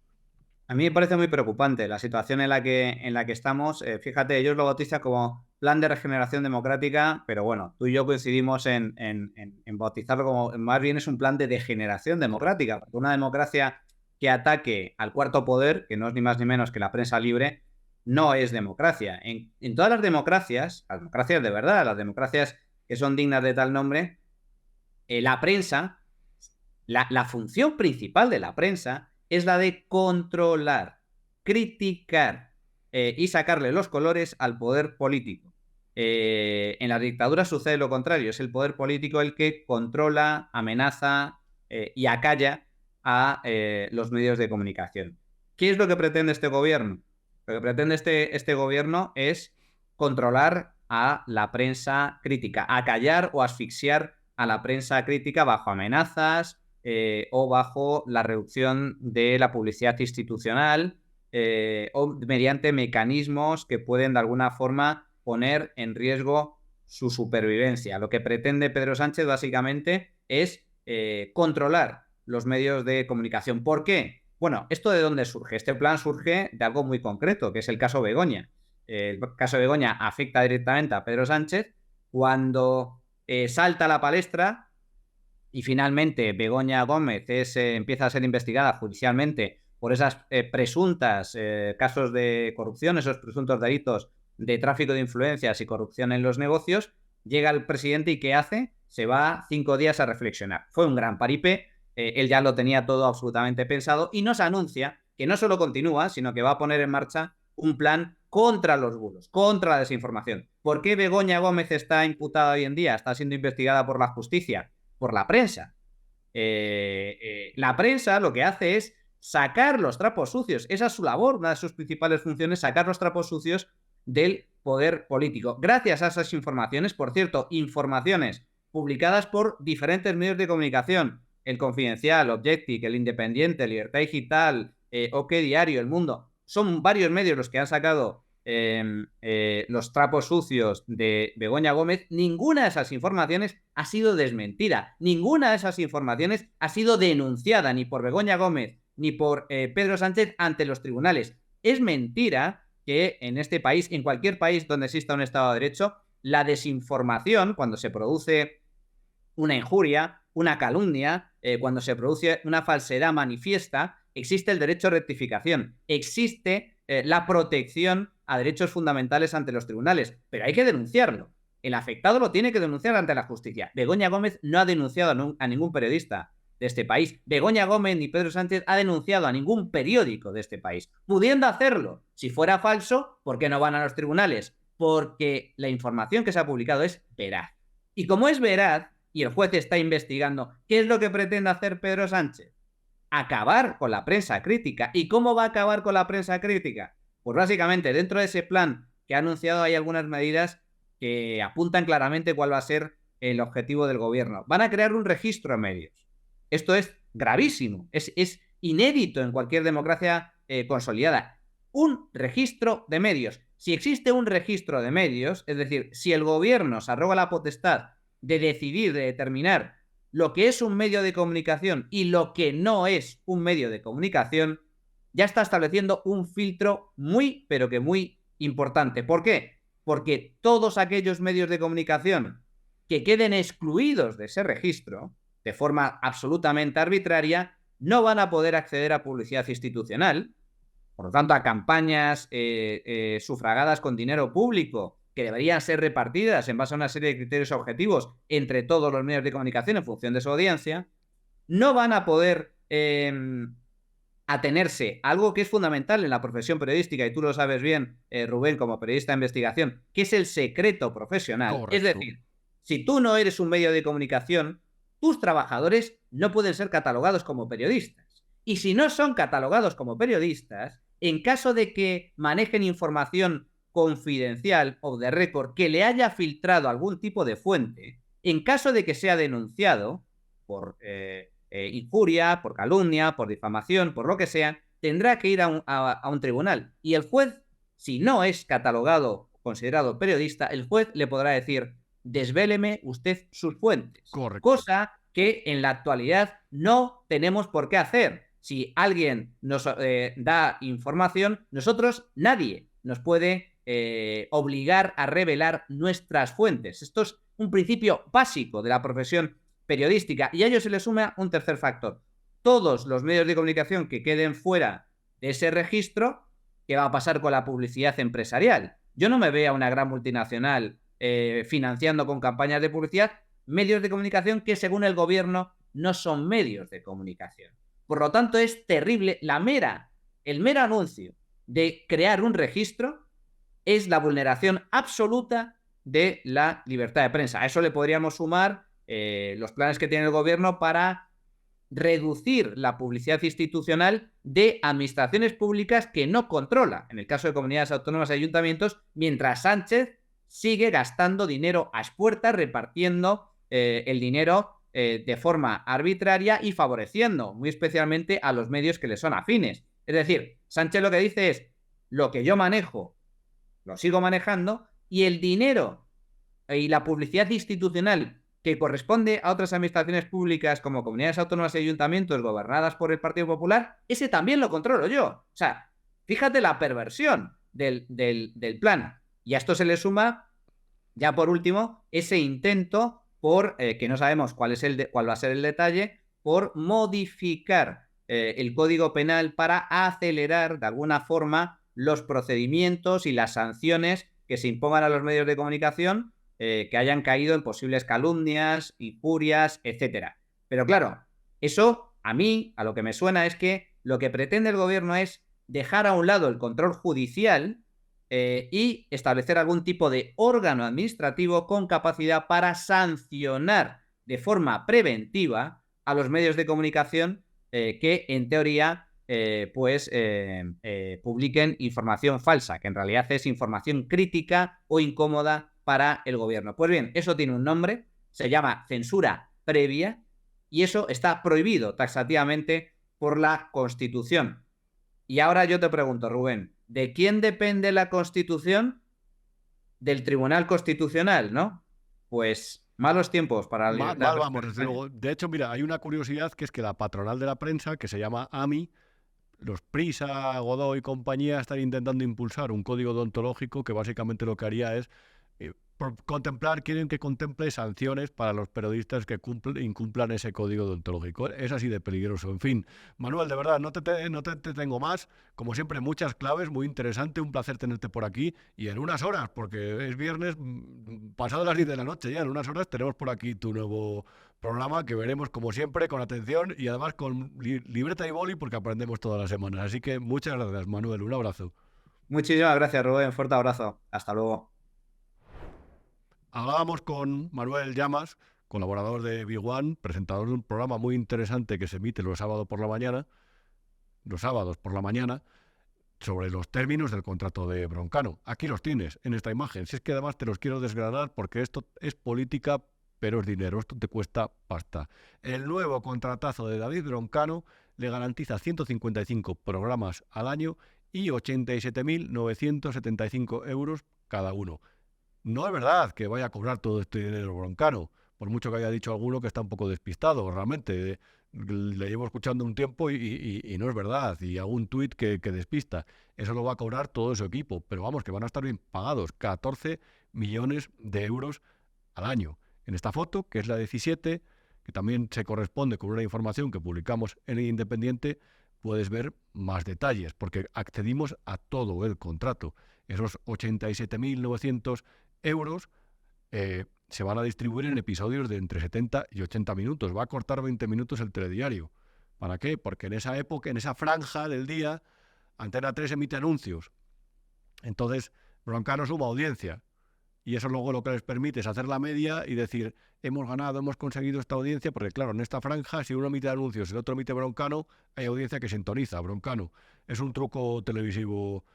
[SPEAKER 12] A mí me parece muy preocupante la situación en la que estamos. Fíjate, ellos lo bautizan como plan de regeneración democrática, pero bueno, tú y yo coincidimos en bautizarlo como más bien es un plan de degeneración democrática, porque una democracia que ataque al cuarto poder, que no es ni más ni menos que la prensa libre, no es democracia. En todas las democracias de verdad, las democracias que son dignas de tal nombre, la prensa, la función principal de la prensa es la de controlar, criticar y sacarle los colores al poder político. En las dictaduras sucede lo contrario, es el poder político el que controla, amenaza y acalla a los medios de comunicación. ¿Qué es lo que pretende este gobierno? Lo que pretende este gobierno es controlar a la prensa crítica, acallar o asfixiar a la prensa crítica bajo amenazas, o bajo la reducción de la publicidad institucional o mediante mecanismos que pueden de alguna forma poner en riesgo su supervivencia. Lo que pretende Pedro Sánchez básicamente es controlar los medios de comunicación. ¿Por qué? Bueno, ¿esto de dónde surge? Este plan surge de algo muy concreto, que es el caso Begoña. El caso Begoña afecta directamente a Pedro Sánchez cuando salta a la palestra. Y finalmente Begoña Gómez empieza a ser investigada judicialmente por esas presuntas casos de corrupción, esos presuntos delitos de tráfico de influencias y corrupción en los negocios. Llega el presidente y ¿qué hace? Se va 5 días a reflexionar. Fue un gran paripé, él ya lo tenía todo absolutamente pensado y nos anuncia que no solo continúa, sino que va a poner en marcha un plan contra los bulos, contra la desinformación. ¿Por qué Begoña Gómez está imputada hoy en día? Está siendo investigada por la justicia. Por la prensa. La prensa lo que hace es sacar los trapos sucios. Esa es su labor, una de sus principales funciones, sacar los trapos sucios del poder político. Gracias a esas informaciones, por cierto, informaciones publicadas por diferentes medios de comunicación, El Confidencial, Objective, El Independiente, Libertad Digital, OK Diario, El Mundo, son varios medios los que han sacado los trapos sucios de Begoña Gómez. Ninguna de esas informaciones ha sido desmentida, ninguna de esas informaciones ha sido denunciada ni por Begoña Gómez ni por Pedro Sánchez ante los tribunales. Es mentira que en este país, en cualquier país donde exista un Estado de Derecho, la desinformación, cuando se produce una injuria, una calumnia, cuando se produce una falsedad manifiesta, existe el derecho a rectificación, existe la protección a derechos fundamentales ante los tribunales, pero hay que denunciarlo. El afectado lo tiene que denunciar ante la justicia. Begoña Gómez no ha denunciado a ningún periodista de este país. Begoña Gómez ni Pedro Sánchez ha denunciado a ningún periódico de este país, pudiendo hacerlo. Si fuera falso, ¿por qué no van a los tribunales? Porque la información que se ha publicado es veraz. Y como es veraz, y el juez está investigando, ¿qué es lo que pretende hacer Pedro Sánchez? Acabar con la prensa crítica. ¿Y cómo va a acabar con la prensa crítica? Pues básicamente dentro de ese plan que ha anunciado hay algunas medidas que apuntan claramente cuál va a ser el objetivo del gobierno. Van a crear un registro de medios. Esto es gravísimo, es inédito en cualquier democracia consolidada. Un registro de medios. Si existe un registro de medios, es decir, si el gobierno se arroga la potestad de decidir, de determinar lo que es un medio de comunicación y lo que no es un medio de comunicación, ya está estableciendo un filtro muy, pero que muy importante. ¿Por qué? Porque todos aquellos medios de comunicación que queden excluidos de ese registro, de forma absolutamente arbitraria, no van a poder acceder a publicidad institucional, por lo tanto a campañas sufragadas con dinero público, que deberían ser repartidas en base a una serie de criterios objetivos entre todos los medios de comunicación en función de su audiencia, no van a poder atenerse a algo que es fundamental en la profesión periodística, y tú lo sabes bien, Rubén, como periodista de investigación, que es el secreto profesional. Correcto. Es decir, si tú no eres un medio de comunicación, tus trabajadores no pueden ser catalogados como periodistas. Y si no son catalogados como periodistas, en caso de que manejen información confidencial o de récord que le haya filtrado algún tipo de fuente, en caso de que sea denunciado por injuria, por calumnia, por difamación, por lo que sea, tendrá que ir a un tribunal. Y el juez, si no es catalogado o considerado periodista, el juez le podrá decir: desvéleme usted sus fuentes.
[SPEAKER 1] Correcto.
[SPEAKER 12] Cosa que en la actualidad no tenemos por qué hacer. Si alguien nos da información, nosotros, nadie nos puede obligar a revelar nuestras fuentes. Esto es un principio básico de la profesión periodística. Y a ello se le suma un tercer factor. Todos los medios de comunicación que queden fuera de ese registro, ¿qué va a pasar con la publicidad empresarial? Yo no me veo a una gran multinacional financiando con campañas de publicidad medios de comunicación que, según el gobierno, no son medios de comunicación. Por lo tanto, es terrible. El mero anuncio de crear un registro es la vulneración absoluta de la libertad de prensa. A eso le podríamos sumar los planes que tiene el gobierno para reducir la publicidad institucional de administraciones públicas que no controla, en el caso de comunidades autónomas y ayuntamientos, mientras Sánchez sigue gastando dinero a expuertas, repartiendo el dinero de forma arbitraria y favoreciendo muy especialmente a los medios que le son afines. Es decir, Sánchez lo que dice es: lo que yo manejo, lo sigo manejando, y el dinero y la publicidad institucional que corresponde a otras administraciones públicas como comunidades autónomas y ayuntamientos gobernadas por el Partido Popular, ese también lo controlo yo. O sea, fíjate la perversión del plan. Y a esto se le suma, ya por último, ese intento por, que no sabemos cuál va a ser el detalle, por modificar el Código Penal para acelerar de alguna forma los procedimientos y las sanciones que se impongan a los medios de comunicación que hayan caído en posibles calumnias, injurias, etcétera. Pero claro, eso a mí, a lo que me suena es que lo que pretende el gobierno es dejar a un lado el control judicial y establecer algún tipo de órgano administrativo con capacidad para sancionar de forma preventiva a los medios de comunicación que, en teoría, publiquen información falsa, que en realidad es información crítica o incómoda para el gobierno. Pues bien, eso tiene un nombre, se llama censura previa, y eso está prohibido taxativamente por la Constitución. Y ahora yo te pregunto, Rubén, ¿de quién depende la Constitución? Del Tribunal Constitucional, ¿no? Pues malos tiempos para la libertad.
[SPEAKER 1] Mal vamos, desde luego. De hecho, mira, hay una curiosidad, que es que la patronal de la prensa, que se llama AMI, los Prisa, Godó y compañía, están intentando impulsar un código deontológico que básicamente lo que haría es quieren que contemple sanciones para los periodistas que incumplan ese código deontológico. Es así de peligroso. En fin, Manuel, de verdad, no te tengo más. Como siempre, muchas claves, muy interesante, un placer tenerte por aquí, y en unas horas, porque es viernes, pasado las 10 de la noche ya, en unas horas tenemos por aquí tu nuevo programa, que veremos como siempre con atención y además con libreta y boli, porque aprendemos todas las semanas. Así que muchas gracias, Manuel, un abrazo.
[SPEAKER 12] Muchísimas gracias, Rubén, fuerte abrazo, hasta luego.
[SPEAKER 1] Hablábamos con Manuel Llamas, colaborador de Big One, presentador de un programa muy interesante que se emite los sábados por la mañana, sobre los términos del contrato de Broncano. Aquí los tienes, en esta imagen. Si es que además te los quiero desgranar, porque esto es política, pero es dinero, esto te cuesta pasta. El nuevo contratazo de David Broncano le garantiza 155 programas al año y 87.975 euros cada uno. No es verdad que vaya a cobrar todo este dinero Broncano, por mucho que haya dicho alguno que está un poco despistado, realmente. Le llevo escuchando un tiempo y no es verdad, y hago un tuit que despista. Eso lo va a cobrar todo su equipo, pero vamos, que van a estar bien pagados, 14 millones de euros al año. En esta foto, que es la 17, que también se corresponde con una información que publicamos en El Independiente, puedes ver más detalles, porque accedimos a todo el contrato. Esos 87.900 euros se van a distribuir en episodios de entre 70 y 80 minutos. Va a cortar 20 minutos el telediario. ¿Para qué? Porque en esa época, en esa franja del día, Antena 3 emite anuncios. Entonces, Broncano suma audiencia. Y eso luego lo que les permite es hacer la media y decir, hemos ganado, hemos conseguido esta audiencia, porque claro, en esta franja, si uno emite anuncios y el otro emite Broncano, hay audiencia que sintoniza Broncano. Es un truco televisivo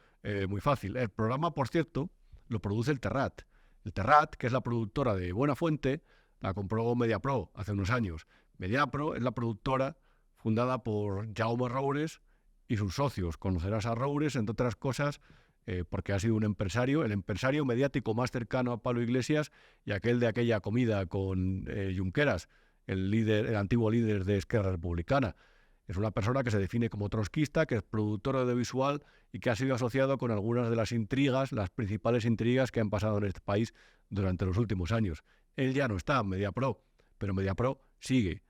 [SPEAKER 1] muy fácil. El programa, por cierto, lo produce el Terrat. El Terrat, que es la productora de Buenafuente, la compró Mediapro hace unos años. Mediapro es la productora fundada por Jaume Roures y sus socios. Conocerás a Roures, entre otras cosas, porque ha sido un empresario, el empresario mediático más cercano a Pablo Iglesias y aquel de aquella comida con Junqueras, el antiguo líder de Esquerra Republicana. Es una persona que se define como trotskista, que es productor audiovisual y que ha sido asociado con algunas de las intrigas, las principales intrigas que han pasado en este país durante los últimos años. Él ya no está en Mediapro, pero Mediapro sigue.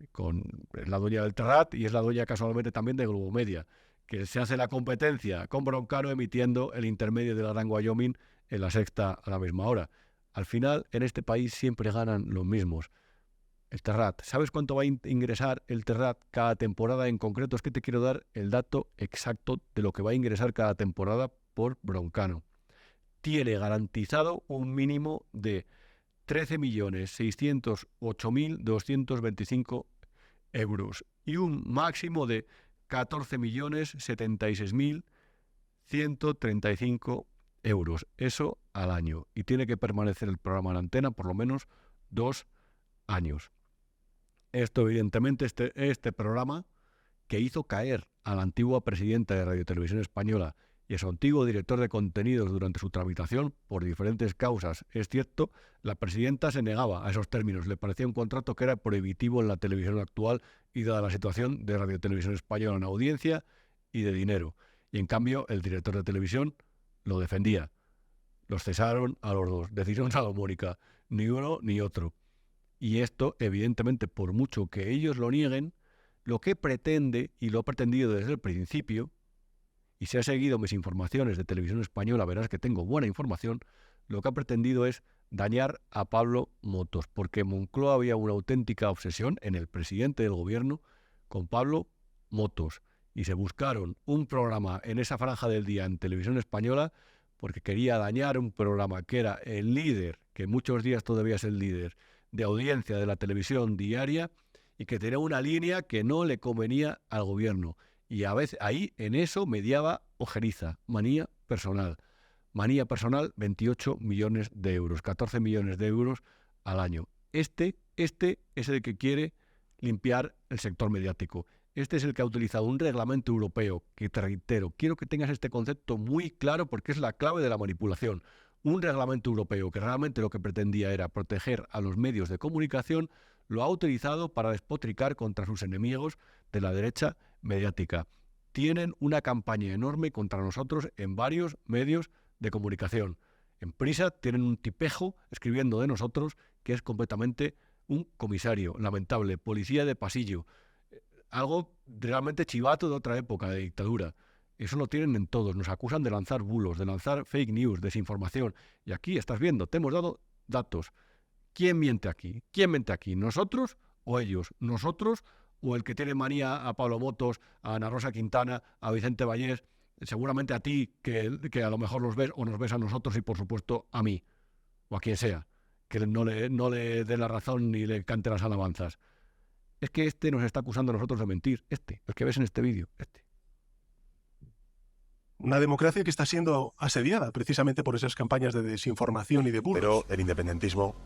[SPEAKER 1] Es la dueña del Terrat y es la dueña casualmente también de Globomedia, que se hace la competencia con Broncano emitiendo el intermedio del Gran Wyoming en La Sexta a la misma hora. Al final, en este país siempre ganan los mismos. El Terrat. ¿Sabes cuánto va a ingresar el Terrat cada temporada en concreto? Es que te quiero dar el dato exacto de lo que va a ingresar cada temporada por Broncano. Tiene garantizado un mínimo de 13.608.225 euros y un máximo de 14.076.135 euros. Eso al año. Y tiene que permanecer el programa en la antena por lo menos 2 años. Esto, evidentemente, este programa que hizo caer a la antigua presidenta de Radio Televisión Española y a su antiguo director de contenidos durante su tramitación por diferentes causas. Es cierto, la presidenta se negaba a esos términos, le parecía un contrato que era prohibitivo en la televisión actual y dada la situación de Radio Televisión Española en audiencia y de dinero. Y en cambio, el director de televisión lo defendía. Los cesaron a los dos. Decisión salomónica, ni uno ni otro. Y esto, evidentemente, por mucho que ellos lo nieguen, lo que pretende, y lo ha pretendido desde el principio, y si has seguido mis informaciones de Televisión Española, verás que tengo buena información, lo que ha pretendido es dañar a Pablo Motos, porque en Moncloa había una auténtica obsesión en el presidente del gobierno con Pablo Motos, y se buscaron un programa en esa franja del día en Televisión Española porque quería dañar un programa que era el líder, que muchos días todavía es el líder, de audiencia de la televisión diaria y que tenía una línea que no le convenía al gobierno. Y a veces ahí en eso mediaba ojeriza, manía personal. Manía personal, 28 millones de euros, 14 millones de euros al año. Este es el que quiere limpiar el sector mediático. Este es el que ha utilizado un reglamento europeo que, te reitero, quiero que tengas este concepto muy claro porque es la clave de la manipulación. Un reglamento europeo que realmente lo que pretendía era proteger a los medios de comunicación, lo ha utilizado para despotricar contra sus enemigos de la derecha mediática. Tienen una campaña enorme contra nosotros en varios medios de comunicación. En Prisa tienen un tipejo escribiendo de nosotros que es completamente un comisario, lamentable, policía de pasillo, algo realmente chivato de otra época de dictadura. Eso lo tienen en todos, nos acusan de lanzar bulos, de lanzar fake news, desinformación. Y aquí estás viendo, te hemos dado datos. ¿Quién miente aquí? ¿Quién miente aquí? ¿Nosotros o ellos? ¿Nosotros o el que tiene manía a Pablo Motos, a Ana Rosa Quintana, a Vicente Vallés, seguramente a ti, que a lo mejor los ves o nos ves a nosotros y por supuesto a mí, o a quien sea, que no le dé la razón ni le cante las alabanzas? Es que este nos está acusando a nosotros de mentir, el que ves en este vídeo,
[SPEAKER 3] Una democracia que está siendo asediada precisamente por esas campañas de desinformación y de bulos.
[SPEAKER 13] Pero el independentismo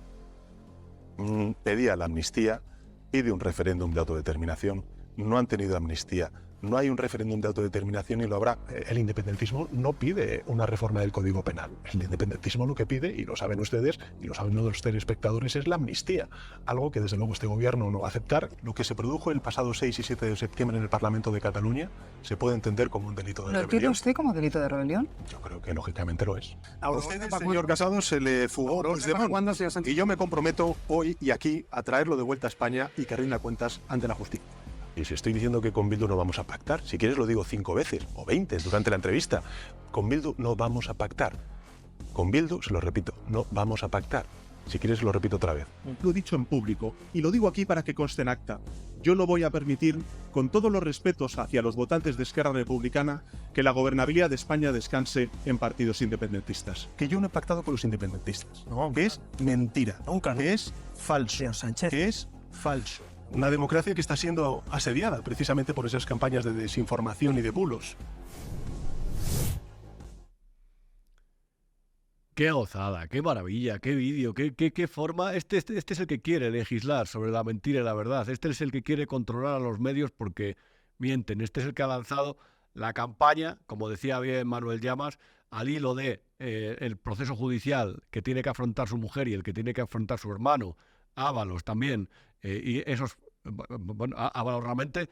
[SPEAKER 13] pedía la amnistía, pide un referéndum de autodeterminación, no han tenido amnistía, no hay un referéndum de autodeterminación y lo habrá.
[SPEAKER 3] El independentismo no pide una reforma del Código Penal. El independentismo lo que pide, y lo saben ustedes, y lo saben los telespectadores, es la amnistía. Algo que desde luego este gobierno no va a aceptar. Lo que se produjo el pasado 6 y 7 de septiembre en el Parlamento de Cataluña se puede entender como un delito de rebelión.
[SPEAKER 14] ¿Lo entiende usted como delito de rebelión?
[SPEAKER 3] Yo creo que lógicamente lo es.
[SPEAKER 13] A usted, señor Casado, se le fugó Puigdemont. Y yo me comprometo hoy y aquí a traerlo de vuelta a España y que rinda cuentas ante la justicia.
[SPEAKER 3] Y si estoy diciendo que con Bildu no vamos a pactar, si quieres lo digo 5 veces o 20 durante la entrevista, con Bildu no vamos a pactar. Con Bildu, se lo repito, no vamos a pactar. Si quieres lo repito otra vez.
[SPEAKER 4] Lo he dicho en público y lo digo aquí para que conste en acta. Yo no voy a permitir, con todos los respetos hacia los votantes de Esquerra Republicana, que la gobernabilidad de España descanse en partidos independentistas.
[SPEAKER 3] Que yo no he pactado con los independentistas. No, que es mentira. Nunca. Que es falso. Que es falso. Una democracia que está siendo asediada precisamente por esas campañas de desinformación y de bulos.
[SPEAKER 1] Qué gozada, qué maravilla, qué vídeo, qué forma. Este es el que quiere legislar sobre la mentira y la verdad. Este es el que quiere controlar a los medios porque mienten. Este es el que ha lanzado la campaña, como decía bien Manuel Llamas, al hilo de el proceso judicial que tiene que afrontar su mujer y el que tiene que afrontar su hermano, Ábalos también, y esos bueno, realmente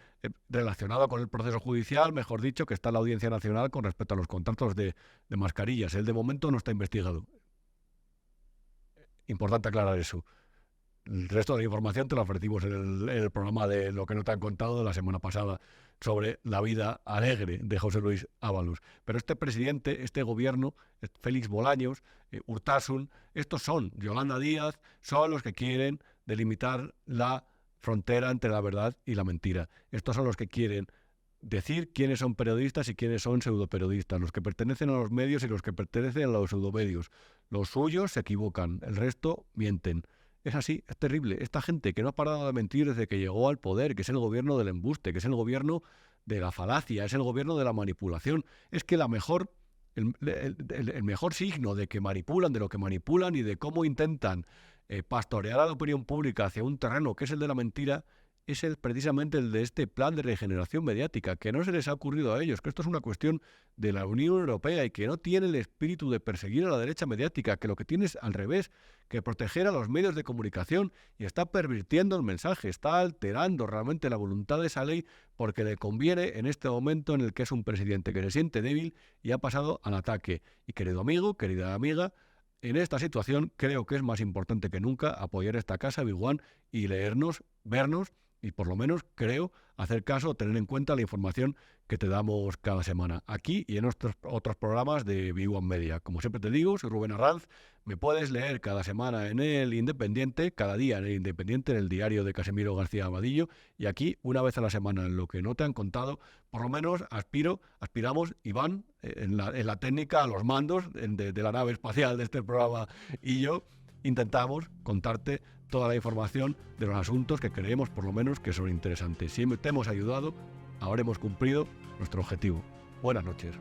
[SPEAKER 1] relacionado con el proceso judicial, mejor dicho, que está en la Audiencia Nacional con respecto a los contratos de mascarillas. Él de momento no está investigado. Importante aclarar eso. El resto de la información te la ofrecimos en el programa de Lo que no te han contado de la semana pasada sobre la vida alegre de José Luis Ábalos. Pero este presidente, este gobierno, Félix Bolaños, Urtasun, estos son, Yolanda Díaz, son los que quieren delimitar la frontera entre la verdad y la mentira. Estos son los que quieren decir quiénes son periodistas y quiénes son pseudoperiodistas, los que pertenecen a los medios y los que pertenecen a los pseudomedios. Los suyos se equivocan, el resto mienten. Es así, es terrible. Esta gente que no ha parado de mentir desde que llegó al poder, que es el gobierno del embuste, que es el gobierno de la falacia, es el gobierno de la manipulación, es que el mejor signo de que manipulan, de lo que manipulan y de cómo intentan pastorear a la opinión pública hacia un terreno que es el de la mentira, es precisamente el de este plan de regeneración mediática, que no se les ha ocurrido a ellos, que esto es una cuestión de la Unión Europea y que no tiene el espíritu de perseguir a la derecha mediática, que lo que tiene es al revés, que proteger a los medios de comunicación, y está pervirtiendo el mensaje, está alterando realmente la voluntad de esa ley porque le conviene en este momento en el que es un presidente que se siente débil y ha pasado al ataque. Y querido amigo, querida amiga, en esta situación creo que es más importante que nunca apoyar esta casa Big One y leernos, vernos y por lo menos creo hacer caso, tener en cuenta la información que te damos cada semana aquí y en nuestros otros programas de Big One Media. Como siempre te digo, soy Rubén Arranz, me puedes leer cada semana en El Independiente, cada día en El Independiente, en el diario de Casimiro García Abadillo, y aquí una vez a la semana en Lo que no te han contado. Por lo menos aspiramos, Iván, en la técnica, a los mandos de la nave espacial de este programa, y yo intentamos contarte toda la información de los asuntos que creemos por lo menos que son interesantes. Si te hemos ayudado, ahora hemos cumplido nuestro objetivo. Buenas noches.